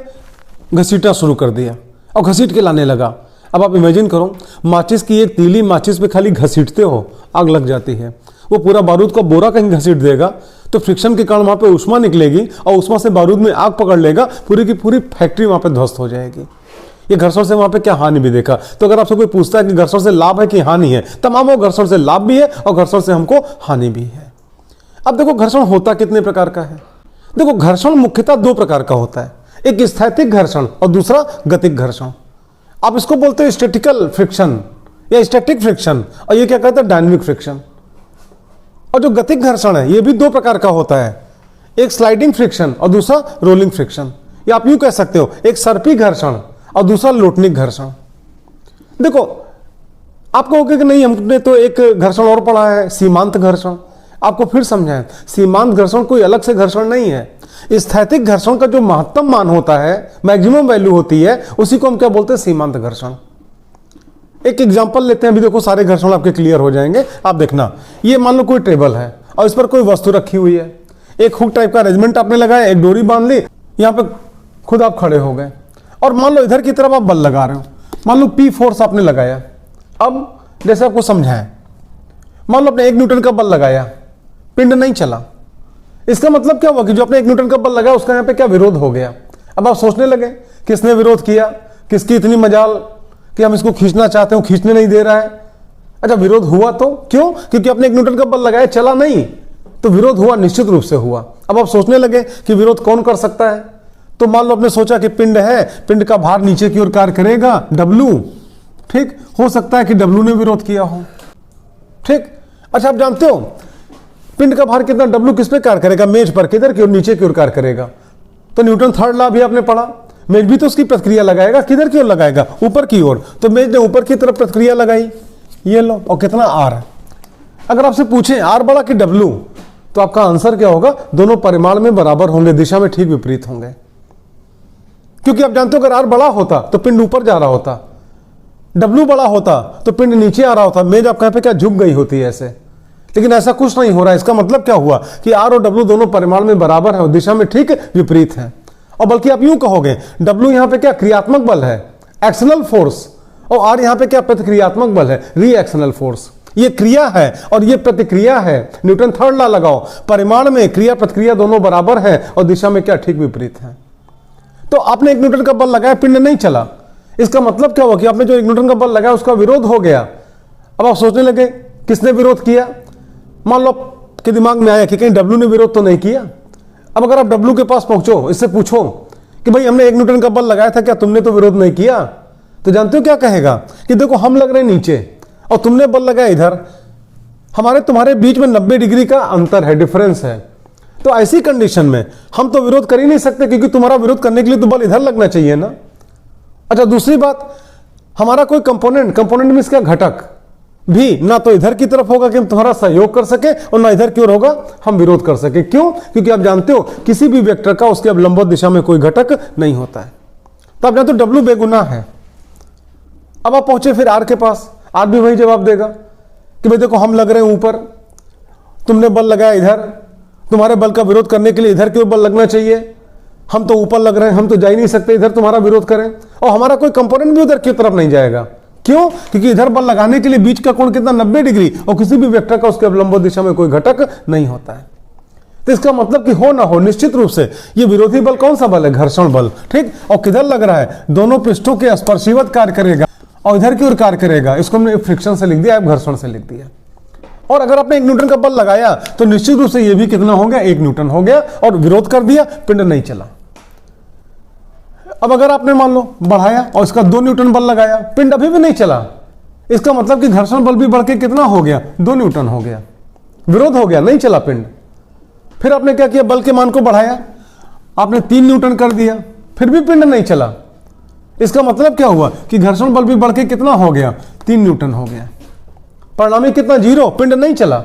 घसीटना शुरू कर दिया और घसीट के लाने लगा। अब आप इमेजिन करो, माचिस की एक तीली माचिस पे खाली घसीटते हो, आग लग जाती है। वो पूरा बारूद का बोरा कहीं घसीट देगा तो फ्रिक्शन के कारण वहाँ पे ऊष्मा निकलेगी और ऊष्मा से बारूद में आग पकड़ लेगा, पूरी की पूरी फैक्ट्री वहाँ पे ध्वस्त हो जाएगी। ये घर्षण से वहाँ पे क्या हानि भी देखा। तो अगर आपसे कोई पूछता है कि घर्षण से लाभ है कि हानि है, तमाम वो घर्षण से लाभ भी है और घर्षण से हमको हानि भी है। अब देखो घर्षण होता कितने प्रकार का है। देखो घर्षण मुख्यतः दो प्रकार का होता है, एक स्थैतिक घर्षण और दूसरा गतिक घर्षण। आप इसको बोलते हैं स्टैटिकल फ्रिक्शन या स्टैटिक फ्रिक्शन, और ये क्या कहते हैं, डायनामिक फ्रिक्शन। और जो गतिक घर्षण है ये भी दो प्रकार का होता है, एक स्लाइडिंग फ्रिक्शन और दूसरा रोलिंग फ्रिक्शन। या आप यूं कह सकते हो, एक सर्पी घर्षण और दूसरा लोटनिक घर्षण। देखो आप कहोगे कि नहीं हमने तो एक घर्षण और पढ़ा है, सीमांत घर्षण। आपको फिर समझाएं, सीमांत घर्षण कोई अलग से घर्षण नहीं है। स्थैतिक घर्षण का जो महत्तम मान होता है, मैक्सिमम वैल्यू होती है, उसी को हम क्या बोलते हैं, सीमांत घर्षण। एक एग्जांपल लेते हैं, अभी देखो सारे घर्षण आपके क्लियर हो जाएंगे। आप देखना, ये मान लो कोई टेबल है और इस पर कोई वस्तु रखी हुई है, एक हुक टाइप का अरेंजमेंट आपने लगाया, एक डोरी बांध ली, यहाँ पे खुद आप खड़े हो गए और मान लो इधर की तरफ आप बल लगा रहे हो, मान लो P फोर्स आपने लगाया। अब जैसे आपको समझाएं, मान लो आपने 1 न्यूटन का बल लगाया, पिंड नहीं चला। इसका मतलब क्या हुआ कि जो आपने 1 न्यूटन का बल लगाया उसका यहाँ पे क्या विरोध हो गया। अब आप सोचने लगे किसने विरोध किया, किसकी इतनी मजाल कि हम इसको खींचना चाहते हो, खींचने नहीं दे रहा है। अच्छा विरोध हुआ तो क्यों, क्योंकि आपने 1 न्यूटन का बल लगाया, चला नहीं, तो विरोध हुआ, निश्चित रूप से हुआ। अब आप सोचने लगे कि विरोध कौन कर सकता है। तो मान लो आपने सोचा कि पिंड है, पिंड का भार नीचे की ओर कार्य करेगा, W। ठीक, हो सकता है कि W ने विरोध किया हो। ठीक, अच्छा आप जानते हो पिंड का भार कितना, W किस पे कार्य करेगा, मेज पर, किधर की ओर, नीचे की ओर कार्य करेगा। तो न्यूटन थर्ड लॉ भी आपने पढ़ा, मेज भी तो उसकी प्रतिक्रिया लगाएगा, किधर की ओर लगाएगा, ऊपर की ओर। तो मेज ने ऊपर की तरफ प्रतिक्रिया लगाई, ये लो, और कितना R है। अगर आपसे पूछे R बड़ा कि W, तो आपका आंसर क्या होगा, दोनों परिमाण में बराबर होंगे, दिशा में ठीक विपरीत होंगे। क्योंकि आप जानते हो अगर R बड़ा होता तो पिंड ऊपर जा रहा होता, W बड़ा होता तो पिंड नीचे आ रहा होता, मेज आपके यहाँ पे क्या झुक गई होती है ऐसे। लेकिन ऐसा कुछ नहीं हो रहा है। इसका मतलब क्या हुआ कि R और W दोनों परिमाण में बराबर है और दिशा में ठीक विपरीत है। और बल्कि आप यूं कहोगे, W यहाँ पे क्या क्रियात्मक बल है, एक्शनल फोर्स, और R यहाँ पे क्या प्रतिक्रियात्मक बल है, रिएक्शनल फोर्स। ये क्रिया है और ये प्रतिक्रिया है। न्यूटन थर्ड लॉ लगाओ, परिमाण में क्रिया प्रतिक्रिया दोनों बराबर है और दिशा में क्या ठीक विपरीत है। तो आपने 1 न्यूटन का बल लगाया, पिंड नहीं चला। इसका मतलब क्या हुआ कि आपने जो 1 न्यूटन का बल लगाया उसका विरोध हो गया। अब आप सोचने लगे किसने विरोध किया। मान लो के दिमाग में आया कि कहीं W ने विरोध तो नहीं किया। अब अगर आप W के पास पहुंचो, इससे पूछो कि भाई हमने 1 न्यूटन का बल लगाया था, क्या तुमने तो विरोध नहीं किया। तो जानते हो क्या कहेगा कि देखो हम लग रहे नीचे और तुमने बल लगाया इधर, हमारे तुम्हारे बीच में 90 डिग्री का अंतर है, डिफरेंस है। तो ऐसी कंडीशन में हम तो विरोध कर ही नहीं सकते, क्योंकि तुम्हारा विरोध करने के लिए तो बल इधर लगना चाहिए ना। अच्छा दूसरी बात, हमारा कोई कंपोनेंट मींस क्या, घटक भी ना तो इधर की तरफ होगा कि हम तुम्हारा सहयोग कर सके और ना इधर की ओर होगा हम विरोध कर सके। क्यों, क्योंकि आप जानते हो किसी भी वेक्टर का उसके अब लंबवत दिशा में कोई घटक नहीं होता है। तो आप जानते हो W बेगुनाह है। अब आप पहुंचे फिर R के पास, R भी वही जवाब देगा कि भाई देखो हम लग रहे हैं ऊपर, तुमने बल लगाया इधर, तुम्हारे बल का विरोध करने के लिए इधर की ओर बल लगना चाहिए, हम तो ऊपर लग रहे हैं, हम तो जा ही नहीं सकते इधर तुम्हारा विरोध करें, और हमारा कोई कंपोनेंट भी उधर की तरफ नहीं जाएगा। क्यों, क्योंकि इधर बल लगाने के लिए बीच का कोण कितना, 90 डिग्री, और किसी भी वेक्टर का उसके लंबवत दिशा में कोई घटक नहीं होता है। तो इसका मतलब कि हो ना हो निश्चित रूप से ये विरोधी बल कौन सा बल है, घर्षण बल। ठीक, और किधर लग रहा है, दोनों पृष्ठों के स्पर्शीवत कार्य करेगा और इधर की ओर कार्य करेगा। इसको हमने फ्रिक्शन से लिख दिया, घर्षण से लिख दिया। और अगर आपने 1 न्यूटन का बल लगाया तो निश्चित रूप से ये भी कितना हो गया, 1 न्यूटन हो गया, और विरोध कर दिया, पिंड नहीं चला। अब अगर आपने मान लो बढ़ाया और इसका 2 न्यूटन बल लगाया, पिंड अभी भी नहीं चला। इसका मतलब कि घर्षण बल भी बढ़ के कितना हो गया, 2 न्यूटन हो गया, विरोध हो गया, नहीं चला पिंड। फिर आपने क्या किया, बल के मान को बढ़ाया, आपने 3 न्यूटन कर दिया, फिर भी पिंड नहीं चला। इसका मतलब क्या हुआ कि घर्षण बल भी बढ़ के कितना हो गया, 3 न्यूटन हो गया। परिणामी कितना, 0, पिंड नहीं चला।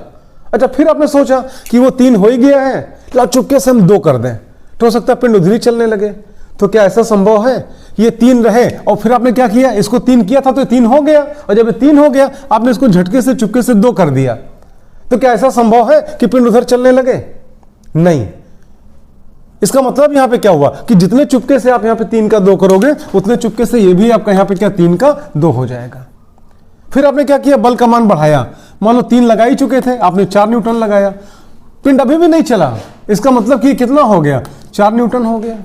अच्छा फिर आपने सोचा कि वो 3 हो ही गया है, ला चुपके से हम 2 कर दें, तो हो सकता है पिंड उधर ही चलने लगे। तो क्या ऐसा संभव है, ये 3 रहे और फिर आपने क्या किया, इसको 3 किया था तो 3 हो गया, और जब ये 3 हो गया आपने इसको झटके से चुपके से 2 कर दिया। तो क्या ऐसा संभव है कि पिंड उधर चलने लगे, नहीं। इसका मतलब यहां पे क्या हुआ कि जितने चुपके से आप यहां पे 3 का 2 करोगे उतने चुपके से ये भी आपका यहां पे क्या 3 का 2 हो जाएगा। फिर आपने क्या किया, बल का मान बढ़ाया, मान लो 3 लगा ही चुके थे, आपने 4 न्यूटन लगाया, पिंड अभी भी नहीं चला, इसका मतलब कि कितना हो गया, 4 न्यूटन हो गया।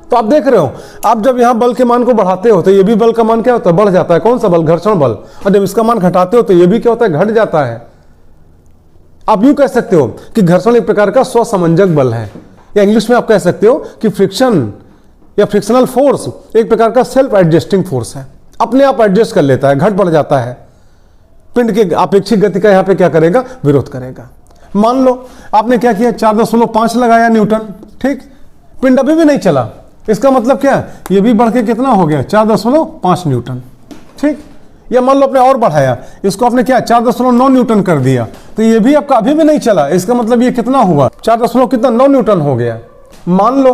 तो आप देख रहे हो, आप जब यहां बल के मान को बढ़ाते हो तो ये भी बल का मान क्या होता है, बढ़ जाता है। कौन सा बल, घर्षण बल। और जब इसका मान घटाते हो तो ये भी क्या होता है, घट जाता है। आप यूं कह सकते हो कि घर्षण एक प्रकार का स्वसमंजक बल है, या इंग्लिश में आप कह सकते हो कि फ्रिक्शन या फ्रिक्शनल फोर्स एक प्रकार का सेल्फ एडजस्टिंग फोर्स है, अपने आप एडजस्ट कर लेता है, घट बढ़ जाता है, पिंड के अपेक्षित गति का यहां पे क्या करेगा, विरोध करेगा। मान लो आपने क्या किया, 4.5 लगाया न्यूटन, ठीक, पिंड अभी भी नहीं चला, इसका मतलब क्या, ये भी बढ़ के कितना हो गया, 4.5 न्यूटन, ठीक। या मान लो आपने और बढ़ाया, इसको आपने क्या 4.9 न्यूटन कर दिया, तो ये भी आपका अभी भी नहीं चला, इसका मतलब ये कितना हुआ, 4.9 न्यूटन हो गया। मान लो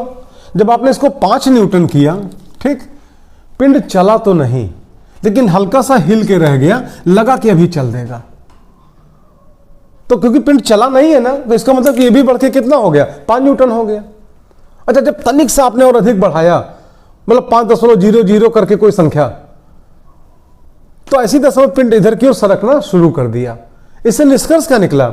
जब आपने इसको 5 न्यूटन किया, ठीक, पिंड चला तो नहीं, लेकिन हल्का सा हिल के रह गया, लगा कि अभी चल देगा। तो क्योंकि पिंड चला नहीं है ना, तो इसका मतलब कि ये भी बढ़ के कितना हो गया, 5 न्यूटन हो गया। अच्छा, जब तनिक से आपने और अधिक बढ़ाया, मतलब 5.00 करके कोई संख्या, तो ऐसी दशा में पिंड इधर की ओर सरकना शुरू कर दिया। इससे निष्कर्ष क्या निकला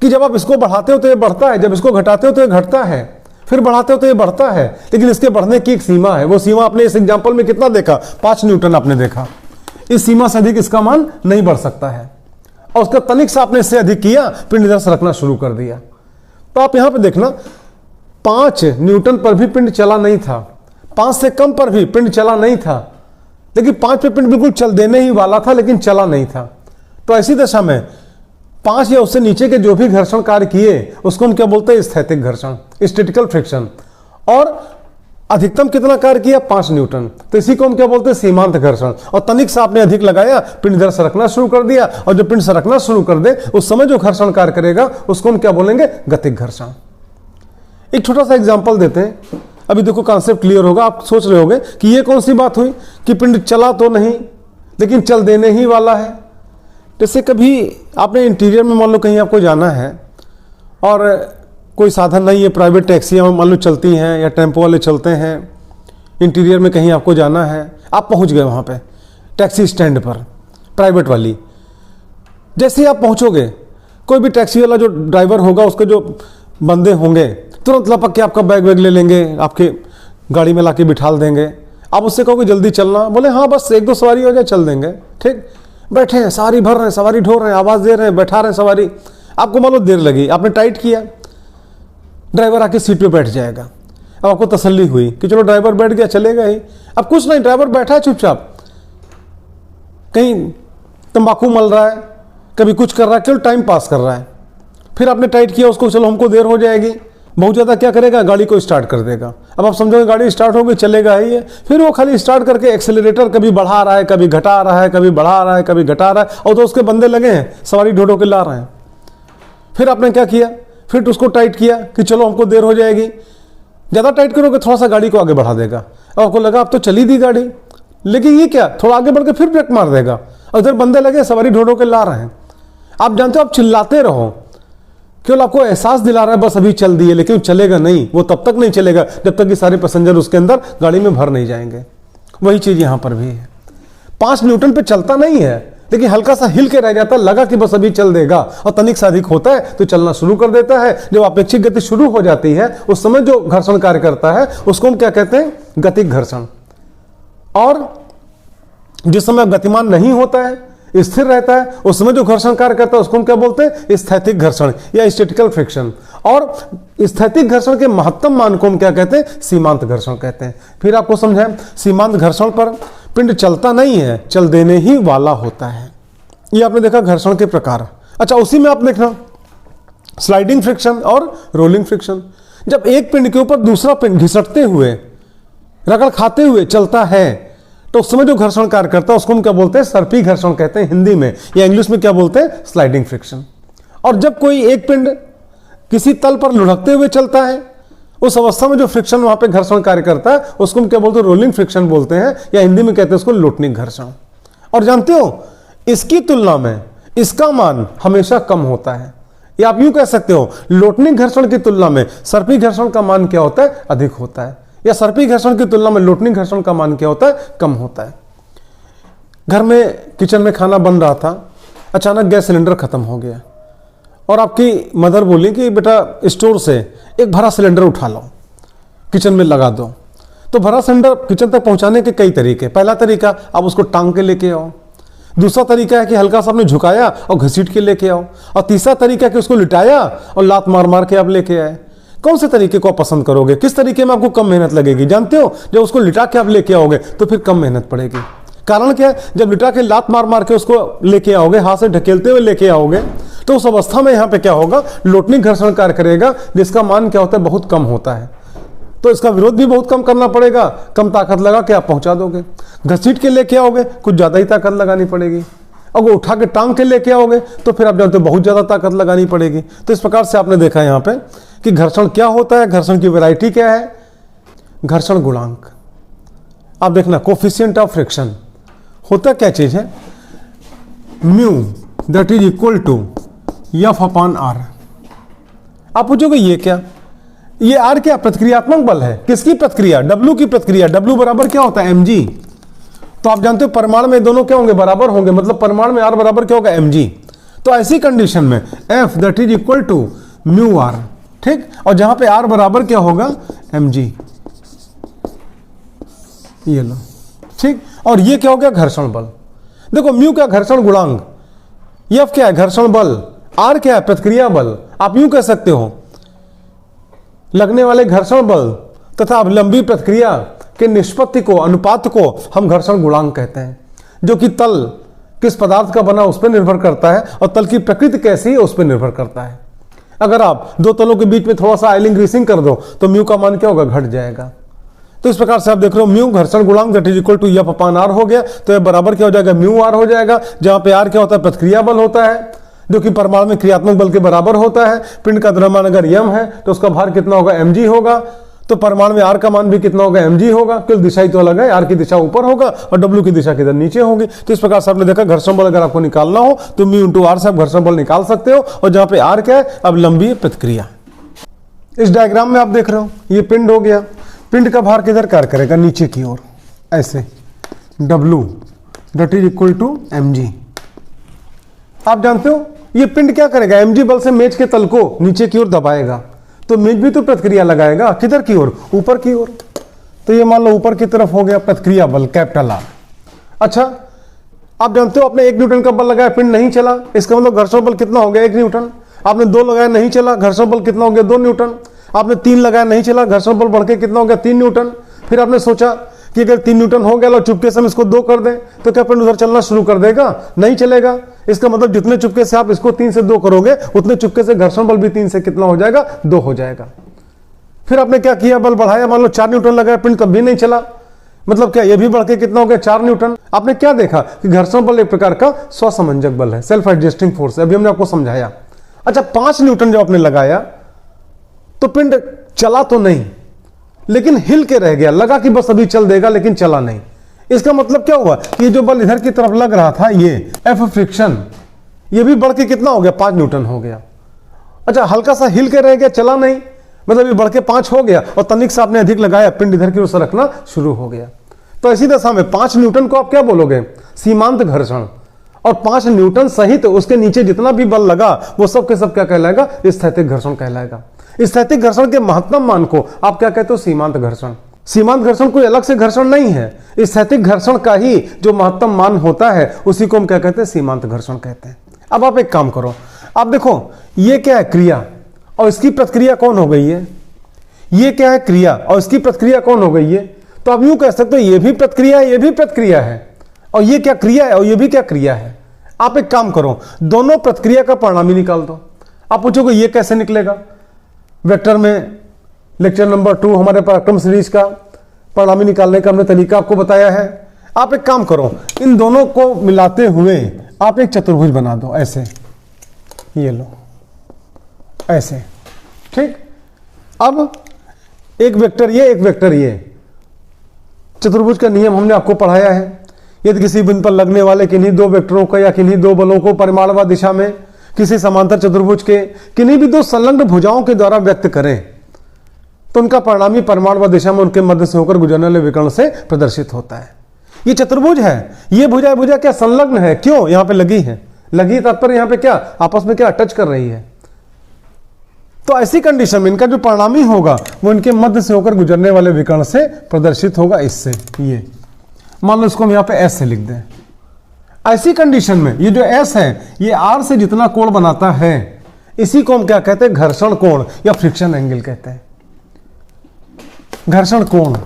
कि जब आप इसको बढ़ाते हो तो ये बढ़ता है, जब इसको घटाते हो तो ये घटता है, फिर बढ़ाते हो तो ये बढ़ता है, लेकिन इसके बढ़ने की एक सीमा है। वो सीमा आपने इस एग्जांपल में कितना देखा, 5 न्यूटन आपने देखा। इस सीमा से अधिक इसका मान नहीं बढ़ सकता है, और उसका तनिक से आपने इससे अधिक किया, पिंड इधर सरकना शुरू कर दिया। तो आप यहां पर देखना, 5 न्यूटन पर भी पिंड चला नहीं था, 5 से कम पर भी पिंड चला नहीं था, लेकिन 5 पे पिंड बिल्कुल चल देने ही वाला था, लेकिन चला नहीं था। तो ऐसी दशा में 5 या उससे नीचे के जो भी घर्षण कार्य किए उसको हम क्या बोलते हैं, स्थैतिक घर्षण, स्टैटिकल फ्रिक्शन। और अधिकतम कितना कार्य किया, 5 न्यूटन, तो इसी को हम क्या बोलते हैं, सीमांत घर्षण। और तनिक से आपने अधिक लगाया, पिंड इधर सरकना शुरू कर दिया, और जब पिंड सरकना शुरू कर दे उस समय जो घर्षण कार्य करेगा उसको हम क्या बोलेंगे, गतिक घर्षण। एक छोटा सा एग्जांपल देते हैं, अभी देखो कॉन्सेप्ट क्लियर होगा। आप सोच रहे होंगे कि ये कौन सी बात हुई कि पिंड चला तो नहीं लेकिन चल देने ही वाला है। जैसे कभी आपने इंटीरियर में मान लो कहीं आपको जाना है और कोई साधन नहीं है, प्राइवेट टैक्सियाँ मान लो चलती हैं या टेम्पो वाले चलते हैं, इंटीरियर में कहीं आपको जाना है, आप पहुंच गए वहाँ पे टैक्सी स्टैंड पर प्राइवेट वाली। जैसे ही आप पहुँचोगे, कोई भी टैक्सी वाला जो ड्राइवर होगा, उसके जो बंदे होंगे, तुरंत लपक के आपका बैग वैग ले लेंगे, आपके गाड़ी में लाके बिठा देंगे। आप उससे कहोगे जल्दी चलना, बोले हाँ बस 1-2 सवारी हो जाए, चल देंगे, ठीक। बैठे हैं, सवारी भर रहे हैं, सवारी ढो रहे हैं, आवाज़ दे रहे हैं, बैठा रहे हैं सवारी। आपको मान लो देर लगी, आपने टाइट किया, ड्राइवर आके सीट पे बैठ जाएगा। अब आपको तसल्ली हुई कि चलो ड्राइवर बैठ गया, चलेगा ही। अब कुछ नहीं, ड्राइवर बैठा है चुपचाप, कहीं तंबाकू मल रहा है, कभी कुछ कर रहा है, केवल टाइम पास कर रहा है। फिर आपने टाइट किया उसको, चलो हमको देर हो जाएगी, बहुत ज़्यादा क्या करेगा, गाड़ी को स्टार्ट कर देगा। अब आप समझोगे गाड़ी स्टार्ट हो गई, चलेगा ही है। फिर वो खाली स्टार्ट करके एक्सेलरेटर कभी बढ़ा रहा है, कभी घटा रहा है, कभी बढ़ा रहा है, कभी घटा रहा है, और तो उसके बंदे लगे हैं सवारी ढो के ला रहे हैं। फिर आपने क्या किया, फिर उसको टाइट किया कि चलो हमको देर हो जाएगी। ज़्यादा टाइट करोगे थोड़ा सा गाड़ी को आगे बढ़ा देगा, और आपको लगा अब तो चली दी गाड़ी, लेकिन ये क्या, थोड़ा आगे बढ़ के फिर ब्रेक मार देगा, और उधर बंदे लगे सवारी ढो के ला रहे हैं। आप जानते हो, आप चिल्लाते रहो, केवल आपको एहसास दिला रहा है बस अभी चल दिए, लेकिन चलेगा नहीं, वो तब तक नहीं चलेगा जब तक कि सारे पैसेंजर उसके अंदर गाड़ी में भर नहीं जाएंगे। वही चीज़ यहाँ पर भी है। 5 न्यूटन पे चलता नहीं है, लेकिन हल्का सा हिल के रह जाता है, लगा कि बस अभी चल देगा, और तनिक से अधिक होता है तो चलना शुरू कर देता है। जब अपेक्षित गति शुरू हो जाती है उस समय जो घर्षण कार्य करता है उसको हम क्या कहते हैं, गतिक घर्षण। और जिस समय गतिमान नहीं होता है, स्थिर रहता है, उस समय जो घर्षण कार्य करता है उसको हम क्या बोलते हैं, स्थैतिक घर्षण या स्टैटिकल फ्रिक्शन। और स्थैतिक घर्षण के महत्तम मान को हम क्या कहते हैं, सीमांत घर्षण कहते हैं। फिर आपको समझाएं, सीमांत घर्षण पर पिंड चलता नहीं है, चल देने ही वाला होता है। ये आपने देखा घर्षण के प्रकार। अच्छा, उसी में आप देखना स्लाइडिंग फ्रिक्शन और रोलिंग फ्रिक्शन। जब एक पिंड के ऊपर दूसरा पिंड घिसटते हुए, रगड़ खाते हुए चलता है, तो उस समय जो घर्षण कार्य करता है उसको हम क्या बोलते हैं, सर्पी घर्षण कहते हैं हिंदी में, या इंग्लिश में क्या बोलते हैं, स्लाइडिंग फ्रिक्शन। और जब कोई एक पिंड किसी तल पर लुढ़कते हुए चलता है, उस अवस्था में जो फ्रिक्शन वहां पे घर्षण कार्य करता है उसको हम क्या बोलते हैं, रोलिंग फ्रिक्शन बोलते हैं, या हिंदी में कहते हैं उसको लोटनिक घर्षण। और जानते हो, इसकी तुलना में इसका मान हमेशा कम होता है। या आप यूं कह सकते हो लोटनिक घर्षण की तुलना में सर्पी घर्षण का मान क्या होता है, अधिक होता है, या सर्पी घर्षण की तुलना में लोटनिक घर्षण का मान क्या होता है, कम होता है। घर में किचन में खाना बन रहा था, अचानक गैस सिलेंडर खत्म हो गया और आपकी मदर बोली कि बेटा स्टोर से एक भरा सिलेंडर उठा लो, किचन में लगा दो। तो भरा सिलेंडर किचन तक पहुंचाने के कई तरीके। पहला तरीका, आप उसको टांग के लेके आओ। दूसरा तरीका है कि हल्का सा आपने झुकाया और घसीट के लेके आओ। और तीसरा तरीका है कि उसको लिटाया और लात मार मार के आप लेके आए। कौन से तरीके को आप पसंद करोगे? किस तरीके में आपको कम मेहनत लगेगी? जानते हो, जब उसको लिटा के आप लेके आओगे तो फिर कम मेहनत पड़ेगी। कारण क्या है, जब लिटा के लात मार मार के उसको लेके आओगे, हाथ से ढकेलते हुए लेके आओगे, तो उस अवस्था में यहाँ पे क्या होगा, लोटनिक घर्षण कार्य करेगा, जिसका मान क्या होता है, बहुत कम होता है। तो इसका विरोध भी बहुत कम करना पड़ेगा, कम ताकत लगा के आप पहुंचा दोगे। घसीट के लेके आओगे, कुछ ज्यादा ही ताकत लगानी पड़ेगी। अगर उठा के टांग के लेके आओगे तो फिर आप जानते हो बहुत ज्यादा ताकत लगानी पड़ेगी। तो इस प्रकार से आपने देखा यहाँ पे कि घर्षण क्या होता है, घर्षण की वैरायटी क्या है, घर्षण गुणांक। आप देखना, कोफिशिएंट ऑफ फ्रिक्शन होता क्या चीज है, mu that is equal to F upon R. आप पूछोगे ये क्या, ये आर क्या, प्रतिक्रियात्मक बल है। किसकी प्रतिक्रिया, डब्ल्यू की प्रतिक्रिया। डब्ल्यू बराबर क्या होता है, mg। तो आप जानते हो परिमाण में दोनों क्या होंगे, बराबर होंगे, मतलब परिमाण में आर बराबर क्या होगा, mg। तो ऐसी कंडीशन में F that is equal to mu R, ठीक। और जहां पे आर बराबर क्या होगा, mg, ये लो, ठीक। और ये क्या हो गया, घर्षण बल। देखो, म्यू क्या, घर्षण गुणांक, एफ क्या है, घर्षण बल, आर क्या है, प्रतिक्रिया बल। आप यूं कह सकते हो, लगने वाले घर्षण बल तथा अवलंबी प्रतिक्रिया के निष्पत्ति को, अनुपात को हम घर्षण गुणांक कहते हैं, जो कि तल किस पदार्थ का बना उस पर निर्भर करता है और तल की प्रकृति कैसी है उस पर निर्भर करता है। अगर आप दो तलों के बीच में थोड़ा सा आयलिंग ग्रीसिंग कर दो तो म्यू का मान क्या होगा, घट जाएगा। तो इस प्रकार से आप देख रहे हो, म्यू घर्षण गुणांक that is equal to F upon R हो गया। तो ये बराबर क्या हो जाएगा, म्यू आर हो जाएगा, जहां पे आर क्या होता है, प्रतिक्रिया बल होता है, जो कि परमाणु में क्रियात्मक बल के बराबर होता है। पिंड का द्रव्यमान अगर m है तो उसका भार कितना होगा, mg होगा। तो परमाणु में r का मान भी कितना होगा, mg होगा। केवल दिशा ही तो अलग है, r की दिशा ऊपर होगा और w की दिशा किधर, नीचे होगी। तो इस प्रकार से आपने देखा, घर्षण बल अगर आपको निकालना हो तो म्यू इंटू आर से आप घर्षण बल निकाल सकते हो। और जहां पे r क्या है, अवलंबी प्रतिक्रिया। इस डायग्राम में आप देख रहे हो, ये पिंड हो गया, पिंड का भार किधर कार्य करेगा, नीचे की ओर, ऐसे w that is equal to mg। आप जानते हो ये पिंड क्या करेगा, mg बल से मेज के तल को नीचे की ओर दबाएगा। तो मेज भी तो प्रतिक्रिया लगाएगा, किधर की ओर, ऊपर की ओर। तो ये मान लो ऊपर की तरफ हो गया प्रतिक्रिया बल, कैपिटल आर। अच्छा, आप जानते हो आपने 1 न्यूटन का बल लगाया, पिंड नहीं चला, इसका मतलब घर्षण बल कितना हो गया, 1 न्यूटन। आपने 2 लगाया, नहीं चला, घर्षण बल कितना हो गया, 2 न्यूटन। आपने 3 लगाया, नहीं चला, घर्षण बल बढ़ के कितना हो गया, 3 न्यूटन। फिर आपने सोचा कि अगर 3 न्यूटन हो गया, लो चुपके से हम इसको 2 कर दें, तो क्या पिंड उधर चलना शुरू कर देगा, नहीं चलेगा। इसका मतलब जितने चुपके से आप इसको 3 से 2 करोगे, उतने चुपके से घर्षण बल भी 3 से कितना हो जाएगा, 2 हो जाएगा। फिर आपने क्या किया, बल बढ़ाया, मान लो 4 न्यूटन लगाया, पिंड तब भी नहीं चला, मतलब क्या ये भी बढ़ के कितना हो गया, 4 न्यूटन। आपने क्या देखा कि घर्षण बल एक प्रकार का स्वसमंजक बल है, सेल्फ एडजस्टिंग फोर्स है। अभी हमने आपको समझाया। अच्छा, 5 न्यूटन जब आपने लगाया तो पिंड चला तो नहीं, लेकिन हिल के रह गया, लगा कि बस अभी चल देगा, लेकिन चला नहीं। इसका मतलब क्या हुआ कि ये जो बल इधर की तरफ लग रहा था, ये एफ फ्रिक्शन, ये भी बढ़ के कितना हो गया, 5 न्यूटन हो गया। अच्छा, हल्का सा हिल के रह गया, चला नहीं, मतलब ये बढ़ के 5 हो गया, और तनिक से आपने अधिक लगाया, पिंड इधर की ओर से रखना शुरू हो गया। तो ऐसी दशा में 5 न्यूटन को आप क्या बोलोगे, सीमांत घर्षण। और 5 न्यूटन सहित उसके नीचे जितना भी बल लगा वो सब के सब क्या कहलाएगा, स्थैतिक घर्षण कहलाएगा। स्थैतिक घर्षण के महत्तम मान को आप क्या कहते हो, सीमांत घर्षण। सीमांत घर्षण कोई अलग से घर्षण नहीं है, स्थैतिक घर्षण का ही जो महत्तम मान होता है उसी को हम क्या कहते हैं, सीमांत घर्षण कहते हैं। अब आप एक काम करो, आप देखो ये क्या है, क्रिया, और इसकी प्रतिक्रिया कौन हो गई है, ये क्या है, क्रिया, और इसकी प्रतिक्रिया कौन हो गई है। तो आप यूं कह सकते हो ये भी प्रतिक्रिया है, ये भी प्रतिक्रिया है, और ये क्या क्रिया है और ये भी क्या क्रिया है। आप एक काम करो, दोनों प्रतिक्रिया का परिणामी निकाल दो। आप पूछोगे ये कैसे निकलेगा, वेक्टर में लेक्चर नंबर 2 हमारे पराक्रम सीरीज का परिणामी निकालने का हमने तरीका आपको बताया है। आप एक काम करो, इन दोनों को मिलाते हुए आप एक चतुर्भुज बना दो, ऐसे, ये लो, ऐसे, ठीक। अब एक वेक्टर ये, एक वेक्टर ये। चतुर्भुज का नियम हमने आपको पढ़ाया है। यदि किसी बिंदु पर लगने वाले किन्हीं 2 वेक्टरों का या किन्हीं 2 बलों को परिमाण व दिशा में किसी समांतर चतुर्भुज के किन्हीं भी दो संलग्न भुजाओं के द्वारा व्यक्त करें तो उनका परिणामी परिमाण व दिशा में उनके मध्य से होकर गुजरने वाले विकर्ण से प्रदर्शित होता है। ये चतुर्भुज है, ये भुजा क्या संलग्न है, क्यों? यहां पे लगी है, लगी तात्पर्य यहां पे क्या आपस में क्या टच कर रही है। तो ऐसी कंडीशन में इनका जो परिणामी होगा वो इनके मध्य से होकर गुजरने वाले विकर्ण से प्रदर्शित होगा। इससे ये मान लो इसको हम यहां पे एस से लिख दें। ऐसी कंडीशन में ये जो एस है ये आर से जितना कोण बनाता है इसी को हम क्या कहते हैं? घर्षण कोण या फ्रिक्शन एंगल कहते हैं। घर्षण कोण,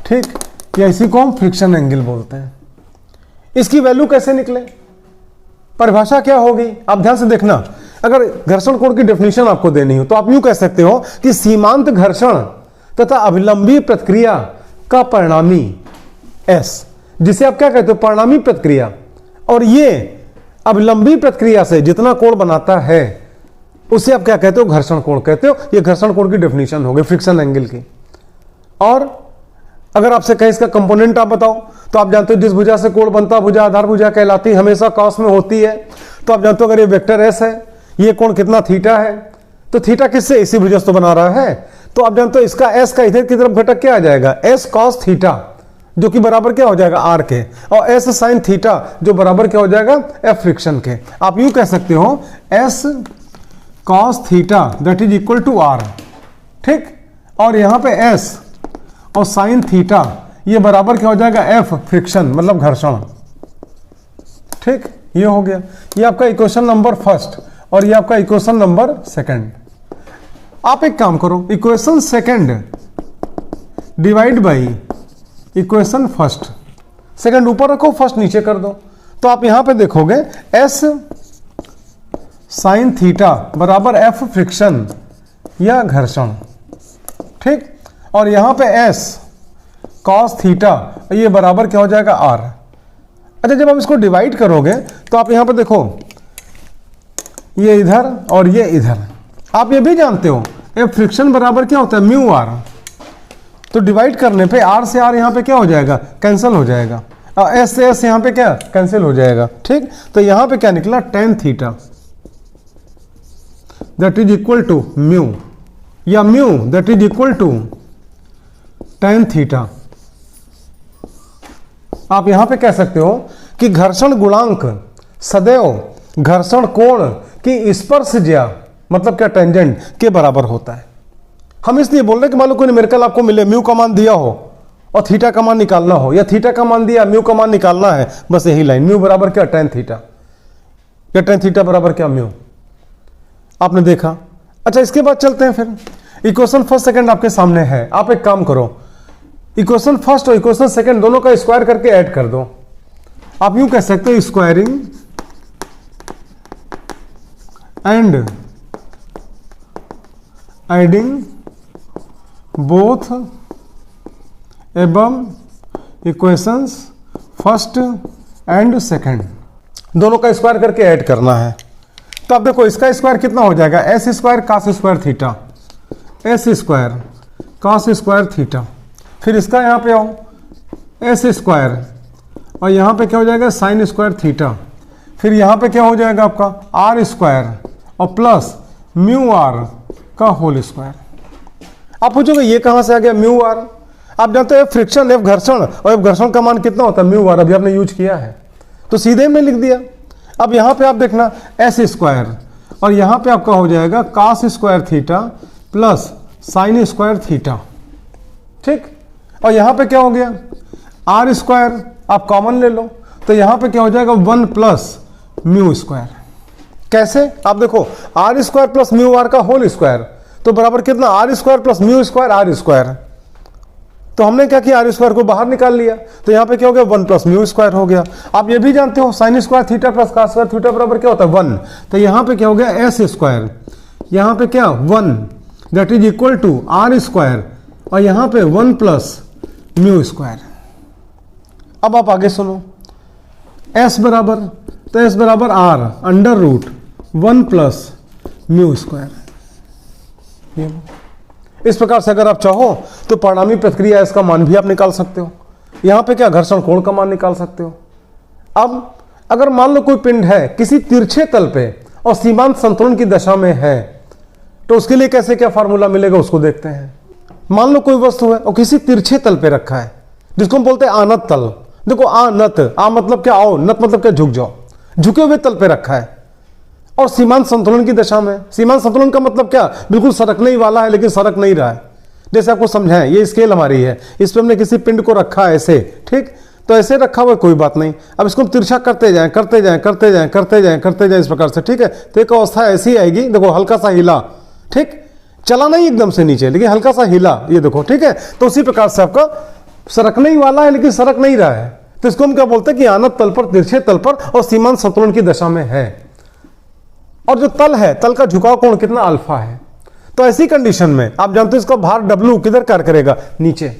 ठीक, या इसी को हम फ्रिक्शन एंगल बोलते हैं। इसकी वैल्यू कैसे निकले, परिभाषा क्या होगी? आप ध्यान से देखना। अगर घर्षण कोण की डेफिनेशन आपको देनी हो तो आप यूं कह सकते हो कि सीमांत घर्षण तथा अभिलंबी प्रतिक्रिया का परिणामी एस, जिसे आप क्या कहते हो? परिणामी प्रतिक्रिया, और ये अभिलंबी प्रतिक्रिया से जितना कोण बनाता है उसे आप क्या कहते हो? घर्षण कोण कहते हो। ये घर्षण कोण की डेफिनेशन हो गई फ्रिक्शन एंगल की। और अगर आपसे कहें इसका कंपोनेंट आप बताओ तो आप जानते हो जिस भुजा से कोण बनता भुजा आधार भुजा कहलाती, हमेशा कॉस में होती है। तो आप जानते हो अगर ये वेक्टर एस है, ये कोण कितना थीटा है, तो थीटा किससे? इसी भुजा से तो बना रहा है। तो आप जानते हो इसका एस का इधर की तरफ घटक क्या आ जाएगा? एस कॉस थीटा, जो कि बराबर क्या हो जाएगा? आर के, और एस साइन थीटा जो बराबर क्या हो जाएगा? एफ फ्रिक्शन के। आप यूं कह सकते हो S cos theta that is equal to R, ठीक, और यहां पे एस और साइन थीटा ये बराबर क्या हो जाएगा? एफ फ्रिक्शन मतलब घर्षण, ठीक। ये हो गया, ये आपका इक्वेशन नंबर फर्स्ट और ये आपका इक्वेशन नंबर सेकंड। आप एक काम करो, equation second divide by equation first. Second ऊपर रखो, फर्स्ट नीचे कर दो। तो आप यहां पे देखोगे एस साइन थीटा बराबर एफ फ्रिक्शन या घर्षण, ठीक, और यहां पे एस कॉस थीटा ये बराबर क्या हो जाएगा? आर। अच्छा, जब आप इसको डिवाइड करोगे तो आप यहां पे देखो ये इधर और ये इधर। आप ये भी जानते हो एफ फ्रिक्शन बराबर क्या होता है? Mu are. तो डिवाइड करने पे आर से आर यहां पे क्या हो जाएगा? कैंसिल हो जाएगा, और एस से एस यहां पे क्या कैंसिल हो जाएगा, ठीक। तो यहां पे क्या निकला? Tan theta that is equal to mu, या mu that is equal to tan theta. आप यहां पे कह सकते हो कि घर्षण गुणांक सदैव घर्षण कोण की स्पर्शज्या मतलब क्या टेंजेंट के बराबर होता है। हम इसलिए बोल रहे हैं कि मान लो कोई न्यूमेरिकल आपको मिले, म्यू का मान दिया हो और थीटा का मान निकालना हो, या थीटा का मान दिया म्यू का मान निकालना है, बस यही लाइन, म्यू बराबर क्या? टेन थीटा, या टेन थीटा बराबर क्या? म्यू। आपने देखा। अच्छा, इसके बाद चलते हैं फिर इक्वेशन फर्स्ट सेकंड आपके सामने है। आप एक काम करो, इक्वेशन फर्स्ट और इक्वेशन सेकंड दोनों का स्क्वायर करके ऐड कर दो। आप यूं कह सकते हो स्क्वायरिंग एंड एडिंग बोथ एबम इक्वेशंस फर्स्ट एंड सेकंड, दोनों का स्क्वायर करके ऐड करना है। तो अब देखो इसका स्क्वायर कितना हो जाएगा? S square cos square theta, S square cos square theta. फिर इसका यहाँ पे आओ एस स्क्वायर, और यहाँ पे क्या हो जाएगा? Sign square theta. फिर यहाँ पे क्या हो जाएगा आपका? आर स्क्वायर और प्लस म्यू आर का होल स्क्वायर। आप पूछोगे ये कहाँ से आ गया म्यू आर? आप जानते हो एफ फ्रिक्शन, एफ घर्षण, और एफ घर्षण का मान कितना होता है? Mu R. अभी आपने यूज किया है तो सीधे हमने लिख दिया। अब यहाँ पे आप देखना एस स्क्वायर, और यहाँ पे आपका हो जाएगा cos square theta plus sine square theta, ठीक। और यहाँ पे क्या हो गया? आर स्क्वायर आप कॉमन ले लो, तो यहाँ पे क्या हो जाएगा? 1 प्लस म्यू स्क्वायर। कैसे? आप देखो R square plus mu R का होल स्क्वायर तो बराबर कितना? R square plus mu square R square. तो हमने क्या किया? आर स्क्वायर को बाहर निकाल लिया, तो यहाँ पे क्या हो गया? 1 प्लस म्यू स्क्वायर हो गया। आप ये भी जानते हो sign square theta plus cos square theta बराबर क्या होता है? 1। तो यहाँ पे क्या हो गया? एस स्क्वायर, यहाँ पे क्या 1 that is equal to R square, और यहाँ पे 1 प्लस म्यू स्क्वायर। अब आप आगे सुनो, एस बराबर, तो एस बराबर R under root 1 plus mu square. इस प्रकार से अगर आप चाहो तो परिणामी प्रतिक्रिया इसका मान भी आप निकाल सकते हो। यहाँ पे क्या? घर्षण कोण का मान निकाल सकते हो। अब अगर मान लो कोई पिंड है किसी तिरछे तल पे और सीमांत संतुलन की दशा में है, तो उसके लिए कैसे क्या फार्मूला मिलेगा उसको देखते हैं। मान लो कोई वस्तु है और किसी तिरछे तल पे रखा है, जिसको हम बोलते हैं आनत तल। देखो आनत, आ मतलब क्या, आओ, नत मतलब क्या, झुक जाओ, झुके हुए तल पे रखा है और सीमांत संतुलन की दशा में। सीमांत संतुलन का मतलब क्या, बिल्कुल सरकने ही वाला है लेकिन सरक नहीं रहा है। जैसे आपको समझाएं, ये स्केल हमारी है, इस पर हमने किसी पिंड को रखा है ऐसे, ठीक, तो ऐसे रखा हुआ कोई बात नहीं। अब इसको हम तिरछा करते जाएं करते जाएं करते जाएं करते जाएं करते जाएं इस प्रकार से, ठीक है। तो एक अवस्था ऐसी आएगी, देखो हल्का सा हिला, ठीक, चला नहीं एकदम से नीचे लेकिन हल्का सा हिला, ये देखो, ठीक है। तो उसी प्रकार से आपका सरकने ही वाला है लेकिन सरक नहीं रहा है, तो इसको हम क्या बोलते हैं कि आनत तल पर, तिरछे तल पर और सीमांत संतुलन की दशा में है। और जो तल है, तल का झुकाव कोण कितना, अल्फा है। तो ऐसी कंडीशन में आप जानते हो इसका भार W किधर कार्य करेगा, नीचे,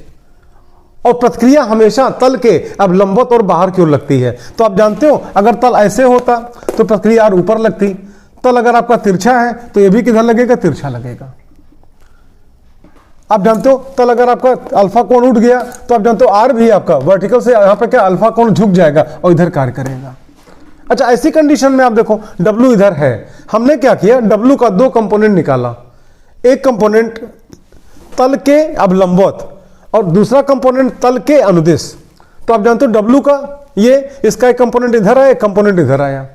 और प्रतिक्रिया हमेशा तल के अब लंबवत और बाहर की ओर लगती है। तो आप जानते हो अगर तल ऐसे होता तो प्रतिक्रिया और ऊपर लगती, तल अगर आपका तिरछा है तो ये भी किधर लगेगा, तिरछा लगेगा। आप जानते हो तल अगर आपका अल्फा कोण उठ गया तो आप जानते हो आर भी आपका वर्टिकल से यहाँ पे क्या अल्फा कोण झुक जाएगा और इधर कार्य करेगा। अच्छा, ऐसी कंडीशन में आप देखो W इधर है, हमने क्या किया, W का दो कंपोनेंट निकाला, एक कंपोनेंट तल के अब लंबवत और दूसरा कंपोनेंट तल के अनुदिश। तो आप जानते हो W का ये, इसका एक कंपोनेंट इधर आया, एक कंपोनेंट इधर आया।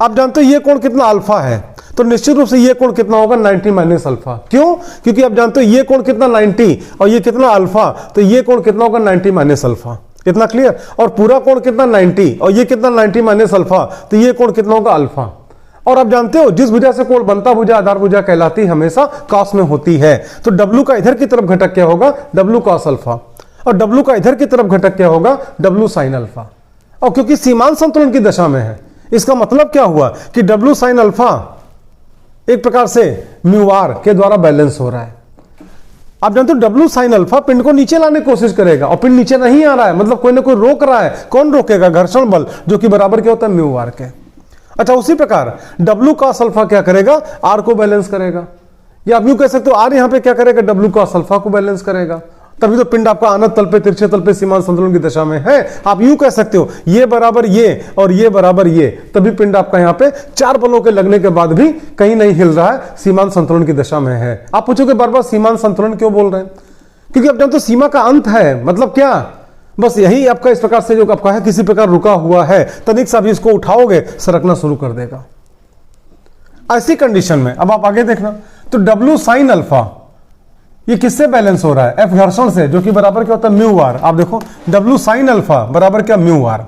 आप जानते हो ये कोण कितना, अल्फा है, तो निश्चित रूप से ये कोण कितना होगा, 90 माइनस अल्फा। क्यों, क्योंकि आप जानते हो ये कोण कितना 90 और ये कितना अल्फा, तो ये कोण कितना होगा 90 माइनस अल्फा। इतना क्लियर। और पूरा कोण कितना 90 और ये कितना 90 माइनस अल्फा, तो ये कोण कितना होगा, अल्फा। और आप जानते हो जिस भुजा से कोण बनता भुजा आधार भुजा कहलाती हमेशा कॉस में होती है। तो W का इधर की तरफ घटक क्या होगा, W कॉस अल्फा, और W का इधर की तरफ घटक क्या होगा, W साइन अल्फा। और क्योंकि सीमांत संतुलन की दशा में है, इसका मतलब क्या हुआ कि W साइन अल्फा एक प्रकार से म्यू आर के द्वारा बैलेंस हो रहा है। आप जानते हो W साइन अल्फा पिंड को नीचे लाने की कोशिश करेगा और पिंड नीचे नहीं आ रहा है, मतलब कोई ना कोई रोक रहा है। कौन रोकेगा, घर्षण बल, जो कि बराबर क्या होता है, म्यू आर के। अच्छा, उसी प्रकार W कॉस अल्फा क्या करेगा, R को बैलेंस करेगा, या आप यूं कह सकते हो R यहां पे क्या करेगा, W कॉस अल्फा को बैलेंस करेगा। तभी तो पिंड आपका आनत तल पे, तिरछे तल पे सीमांत संतुलन की दशा में है। आप यूं कह सकते हो ये बराबर ये और ये बराबर ये, तभी पिंड आपका यहाँ पे चार बलों के लगने के बाद भी कहीं नहीं हिल रहा है, सीमांत संतुलन की दशा में है। आप पूछोगे बार बार सीमांत संतुलन क्यों बोल रहे हैं, क्योंकि आप जानते हो सीमा का अंत है, मतलब क्या, बस यही आपका इस प्रकार से जो आपका है किसी प्रकार रुका हुआ है, तनिक सा भी इसको उठाओगे सरकना शुरू कर देगा। ऐसी कंडीशन में अब आप आगे देखना, तो W साइन अल्फा ये किससे बैलेंस हो रहा है, F घर्षण से, जो कि बराबर क्या होता है, म्यू आर। आप देखो W साइन अल्फा बराबर क्या, म्यू आर,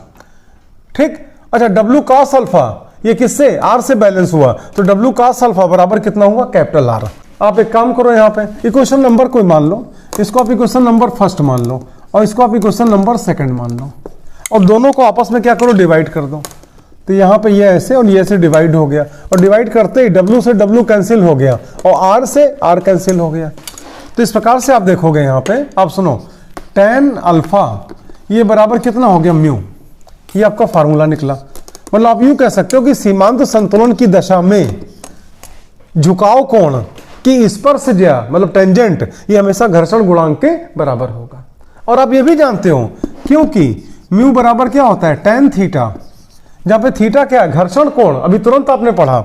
ठीक। अच्छा, W कॉस अल्फा ये किससे, R से बैलेंस हुआ, तो W कॉस अल्फा बराबर कितना हुआ, कैपिटल R। आप एक काम करो, यहाँ पे इक्वेशन नंबर कोई मान लो, इसको आप इक्वेशन नंबर फर्स्ट मान लो और इसको आप इक्वेशन नंबर सेकंड मान लो, और दोनों को आपस में क्या करो, डिवाइड कर दो। तो यहाँ पे ये ऐसे और ये ऐसे डिवाइड हो गया, और डिवाइड करते ही W से W कैंसिल हो गया और R से R कैंसिल हो गया। तो इस प्रकार से आप देखोगे यहाँ पे, आप सुनो, tan अल्फा ये बराबर कितना हो गया, म्यू, ये आपका फार्मूला निकला। मतलब आप यूं कह सकते हो कि सीमांत संतुलन की दशा में झुकाव कोण की स्पर्शज्या मतलब टेंजेंट ये हमेशा घर्षण गुणांक के बराबर होगा। और आप ये भी जानते हो क्योंकि म्यू बराबर क्या होता है, tan थीटा, जहां पे थीटा क्या है, घर्षण कोण, अभी तुरंत आपने पढ़ा।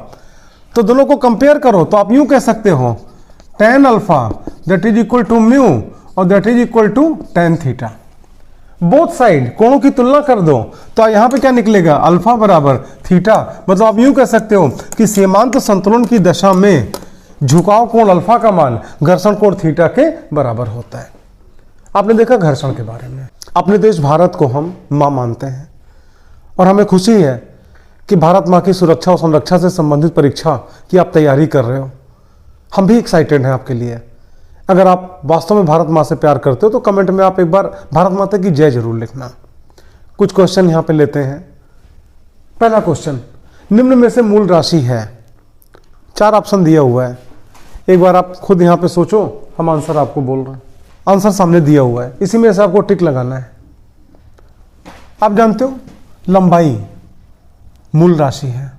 तो दोनों को कंपेयर करो तो आप यूं कह सकते हो tan alpha that is equal to mu और that is equal to tan theta. Both side कोणों की तुलना कर दो तो यहां पे क्या निकलेगा, अल्फा बराबर थीटा। मतलब आप यूं कह सकते हो कि सीमांत संतुलन की दशा में झुकाव कोण अल्फा का मान घर्षण कोण थीटा के बराबर होता है। आपने देखा घर्षण के बारे में। अपने देश भारत को हम मां मानते हैं और हमें खुशी है कि भारत मां की सुरक्षा और संरक्षा से संबंधित परीक्षा की आप तैयारी कर रहे हो। हम भी एक्साइटेड हैं आपके लिए। अगर आप वास्तव में भारत मां से प्यार करते हो तो कमेंट में आप एक बार भारत माता की जय जरूर लिखना। कुछ क्वेश्चन यहां पे लेते हैं। पहला क्वेश्चन, निम्न में से मूल राशि है, 4 ऑप्शन दिया हुआ है। एक बार आप खुद यहां पे सोचो, हम आंसर आपको बोल रहे हैं। आंसर सामने दिया हुआ है, इसी में से आपको टिक लगाना है। आप जानते हो लंबाई मूल राशि है,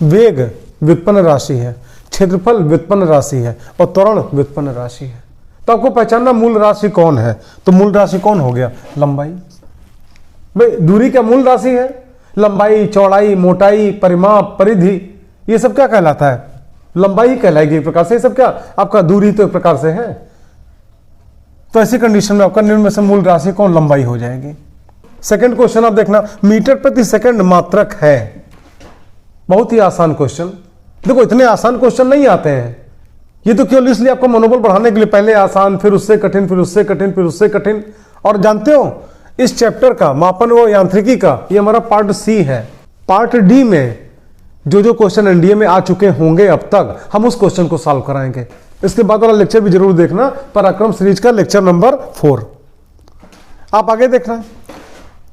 वेग व्युत्पन्न राशि है, क्षेत्रफल व्युत्पन्न राशि है और त्वरण व्युत्पन्न राशि है। तो आपको पहचानना मूल राशि कौन है। तो मूल राशि कौन हो गया, लंबाई। भाई दूरी क्या मूल राशि है, लंबाई, चौड़ाई, मोटाई, परिमाप, परिधि, ये सब क्या कहलाता है? लंबाई कहलाएगी एक प्रकार से। ये सब क्या आपका दूरी तो एक प्रकार से है। तो ऐसी कंडीशन में आपका निम्न में से मूल राशि कौन लंबाई हो जाएगी? सेकंड क्वेश्चन आप देखना, मीटर प्रति सेकंड मात्रक है। बहुत ही आसान क्वेश्चन। देखो इतने आसान क्वेश्चन नहीं आते हैं, ये तो केवल इसलिए आपको मनोबल बढ़ाने के लिए, पहले आसान, फिर उससे कठिन, फिर उससे कठिन, फिर उससे कठिन। और जानते हो इस चैप्टर का मापन व यांत्रिकी का ये हमारा पार्ट सी है। पार्ट डी में जो क्वेश्चन एनडीए में आ चुके होंगे अब तक, हम उस क्वेश्चन को सॉल्व कराएंगे। इसके बाद वाला लेक्चर भी जरूर देखना, पराक्रम सीरीज का लेक्चर नंबर 4। आप आगे देखना,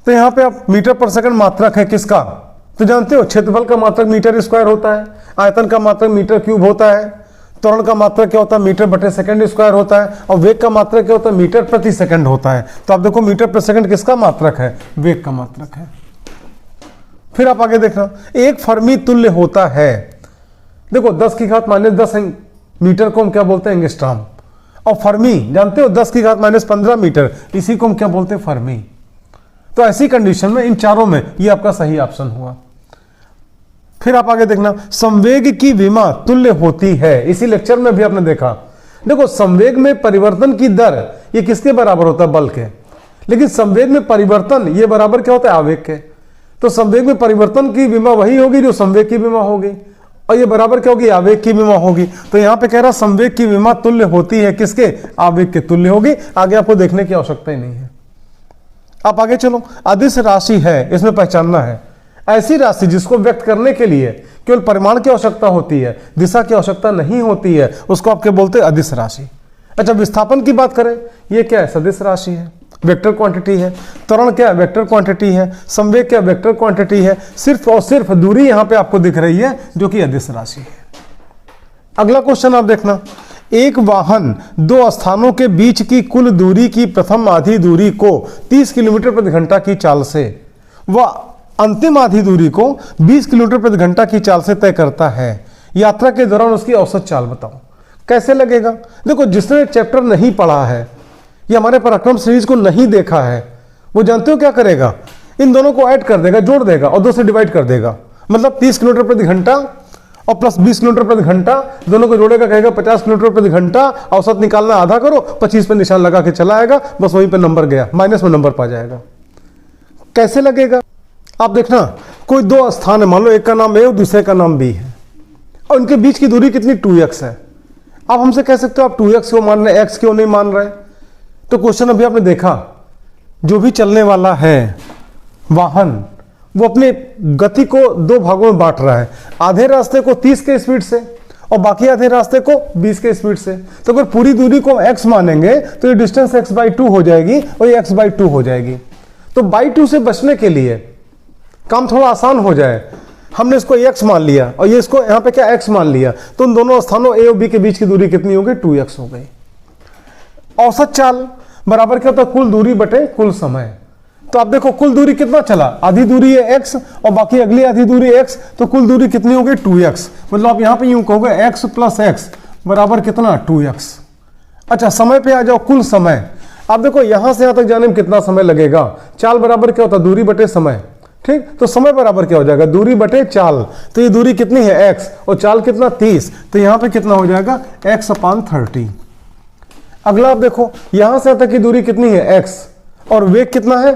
तो यहां पे आप मीटर पर सेकंड मात्रक है किसका? तो जानते हो क्षेत्रफल का मात्रक मीटर स्क्वायर होता है, आयतन का मात्रक मीटर क्यूब होता है, त्वरण का मात्रक क्या होता है? मीटर बटे सेकंड स्क्वायर होता है, और वेग का मात्रक क्या होता है? मीटर प्रति सेकंड होता है। तो आप देखो मीटर प्रति सेकंड किसका मात्रक है? वेग का मात्रक है। फिर आप आगे देखना, एक फर्मी तुल्य होता है। देखो 10 की घात -10 मीटर को हम क्या बोलते हैं? एंगस्ट्रॉम। और फर्मी जानते हो 10 की घात -15 मीटर, इसी को हम क्या बोलते हैं? फर्मी। तो ऐसी कंडीशन में इन चारों में ये आपका सही ऑप्शन हुआ। फिर आप आगे देखना, संवेग की विमा तुल्य होती है। इसी लेक्चर में भी आपने देखा, देखो संवेग में परिवर्तन की दर ये किसके बराबर होता है? बल के। लेकिन संवेग में परिवर्तन ये बराबर क्या होता है? आवेग के। तो संवेग में परिवर्तन की विमा वही होगी जो संवेग की विमा होगी, और ये बराबर क्या होगी? आवेग की विमा होगी। तो यहां पे कह रहा संवेग की विमा तुल्य होती है किसके? आवेग के तुल्य होगी। आगे आपको देखने की आवश्यकता ही नहीं है। आप आगे चलो, अदिश राशि है, इसमें पहचानना है ऐसी राशि जिसको व्यक्त करने के लिए केवल परिमाण की आवश्यकता होती है, दिशा की आवश्यकता नहीं होती है, उसको आपके बोलते हैं अदिश राशि। अच्छा, विस्थापन की बात करें, ये क्या है? सदिश राशि है, वेक्टर क्वांटिटी है। त्वरण क्या है? वेक्टर क्वांटिटी है। संवेग क्या? वेक्टर क्वांटिटी है। सिर्फ और सिर्फ दूरी यहां पे आपको दिख रही है जो कि अदिश राशि है। अगला क्वेश्चन आप देखना, एक वाहन दो स्थानों के बीच की कुल दूरी की प्रथम आधी दूरी को 30 किलोमीटर प्रति घंटा की चाल से व अंतिम आधी दूरी को 20 किलोमीटर प्रति घंटा की चाल से तय करता है। यात्रा के दौरान उसकी औसत चाल बताओ। कैसे लगेगा? देखो जिसने चैप्टर नहीं पढ़ा है या हमारे पराक्रम सीरीज को नहीं देखा है, वो जानते हो क्या करेगा? इन दोनों को ऐड कर देगा, जोड़ देगा और 2 से डिवाइड कर देगा। मतलब 30 किलोमीटर प्रति घंटा और प्लस 20 किलोमीटर प्रति घंटा, दोनों को जोड़ेगा, कहेगा 50 किलोमीटर प्रति घंटा। औसत निकालना आधा करो, 25 पे निशान लगा के चला आएगा, बस वहीं पे नंबर गया, माइनस में नंबर पा जाएगा। कैसे लगेगा? आप देखना, कोई दो स्थान है, मान लो एक का नाम ए और दूसरे का नाम बी है, और उनके बीच की दूरी कितनी? 2x है। आप हमसे कह सकते हो आप 2x क्यों मान रहे, x क्यों नहीं मान रहे? तो क्वेश्चन अभी आपने देखा, जो भी चलने वाला है वाहन, वो अपने गति को 2 भागों में बांट रहा है। आधे रास्ते को 30 के स्पीड से और बाकी आधे रास्ते को 20 के स्पीड से। तो अगर पूरी दूरी को x मानेंगे तो ये डिस्टेंस x/2 हो जाएगी और ये x/2 हो जाएगी। तो by2 से बचने के लिए काम थोड़ा आसान हो जाए, हमने इसको x मान लिया और ये इसको यहाँ पे क्या x मान लिया, तो उन दोनों स्थानों a और b के बीच की दूरी कितनी हो गई? 2x हो गई। औसत चाल बराबर क्या होता है? कुल दूरी बटे कुल समय। तो आप देखो कुल दूरी कितना चला? आधी दूरी है x और बाकी अगली आधी दूरी x, तो कुल दूरी कितनी हो गई? 2x। मतलब आप यहाँ पे यूं कहोगे x + x बराबर कितना? 2x। अच्छा, समय पे आ जाओ, कुल समय। आप देखो यहां से यहां तक जाने में कितना समय लगेगा? चाल बराबर क्या होता है? दूरी बटे समय। ठीक, तो समय बराबर क्या हो जाएगा? दूरी बटे चाल। तो ये दूरी कितनी है? x, और चाल कितना? 30। तो यहाँ पे कितना हो जाएगा? x/30। अगला आप देखो, यहां से तक की दूरी कितनी है? x, और वेग कितना है?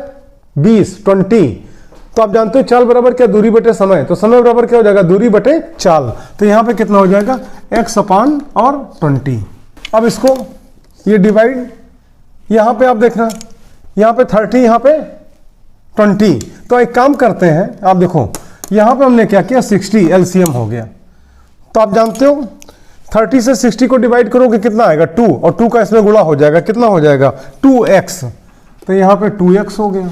20। तो आप जानते हो चाल बराबर क्या? दूरी बटे समय। तो समय बराबर क्या हो जाएगा? दूरी बटे चाल। तो यहाँ पे कितना हो जाएगा? x/20। अब इसको ये डिवाइड, यहाँ पे आप देखना, यहाँ पे 30, यहाँ पे 20। तो एक काम करते हैं, आप देखो यहाँ पे हमने क्या किया? 60 LCM हो गया। तो आप जानते हो 30 से 60 को डिवाइड करोगे कितना आएगा? 2, और 2 का इसमें गुणा हो जाएगा, कितना हो जाएगा? 2x। तो यहाँ पे 2x हो गया।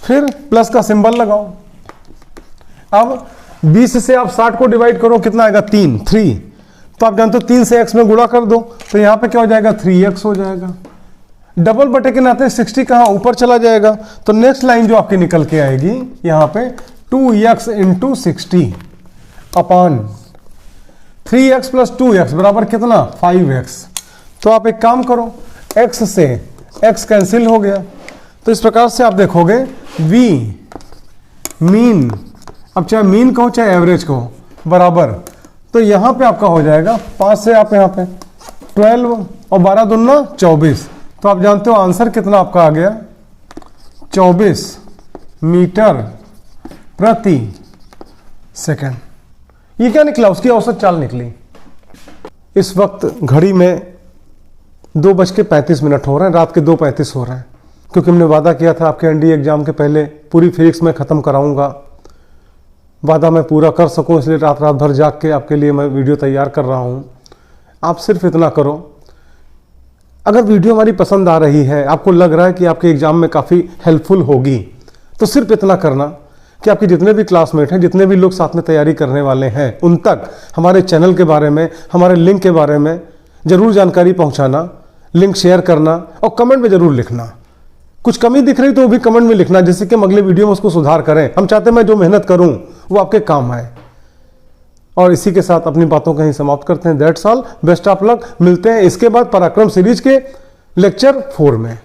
फिर प्लस का सिंबल लगाओ। अब 20 से आप 60 को डिवाइड करो, कितना आएगा? 3। तो आप जानते हो 3 से x में गुणा कर दो, तो यहाँ पे क्या हो जाएगा? 3x हो जाएगा। डबल बटे के नाते 60 कहाँ ऊपर चला जाएगा, तो नेक्स्ट लाइन जो आपकी निकल के आएगी यहाँ पे 2x × 60 अपॉन 3x + 2x बराबर कितना? 5x। तो आप एक काम करो, x से x कैंसिल हो गया, तो इस प्रकार से आप देखोगे v मीन, अब चाहे मीन कहो चाहे एवरेज कहो, बराबर। तो यहाँ पे आपका हो जाएगा 5 से आप यहाँ पे 12 और 12 दूना 24। तो आप जानते हो आंसर कितना आपका आ गया, 24 मीटर प्रति सेकंड। ये क्या निकला, उसकी औसत चाल निकली। इस वक्त घड़ी में 2:35 हो रहे हैं, रात के 2:35 हो रहे हैं, क्योंकि हमने वादा किया था आपके एनडीए एग्जाम के पहले पूरी फिजिक्स में ख़त्म कराऊंगा। वादा मैं पूरा कर सकूं, इसलिए रात भर जाग के आपके लिए मैं वीडियो तैयार कर रहा हूं। आप सिर्फ इतना करो, अगर वीडियो हमारी पसंद आ रही है, आपको लग रहा है कि आपके एग्जाम में काफ़ी हेल्पफुल होगी, तो सिर्फ इतना करना कि आपके जितने भी क्लासमेट हैं, जितने भी लोग साथ में तैयारी करने वाले हैं, उन तक हमारे चैनल के बारे में, हमारे लिंक के बारे में ज़रूर जानकारी पहुंचाना, लिंक शेयर करना और कमेंट में ज़रूर लिखना। कुछ कमी दिख रही तो वो भी कमेंट में लिखना, जिससे कि हम अगले वीडियो में उसको सुधार करें। हम चाहते हैं मैं जो मेहनत करूं वो आपके काम आए। और इसी के साथ अपनी बातों को यहीं समाप्त करते हैं। That's all, best of luck. मिलते हैं इसके बाद पराक्रम सीरीज के लेक्चर 4 में।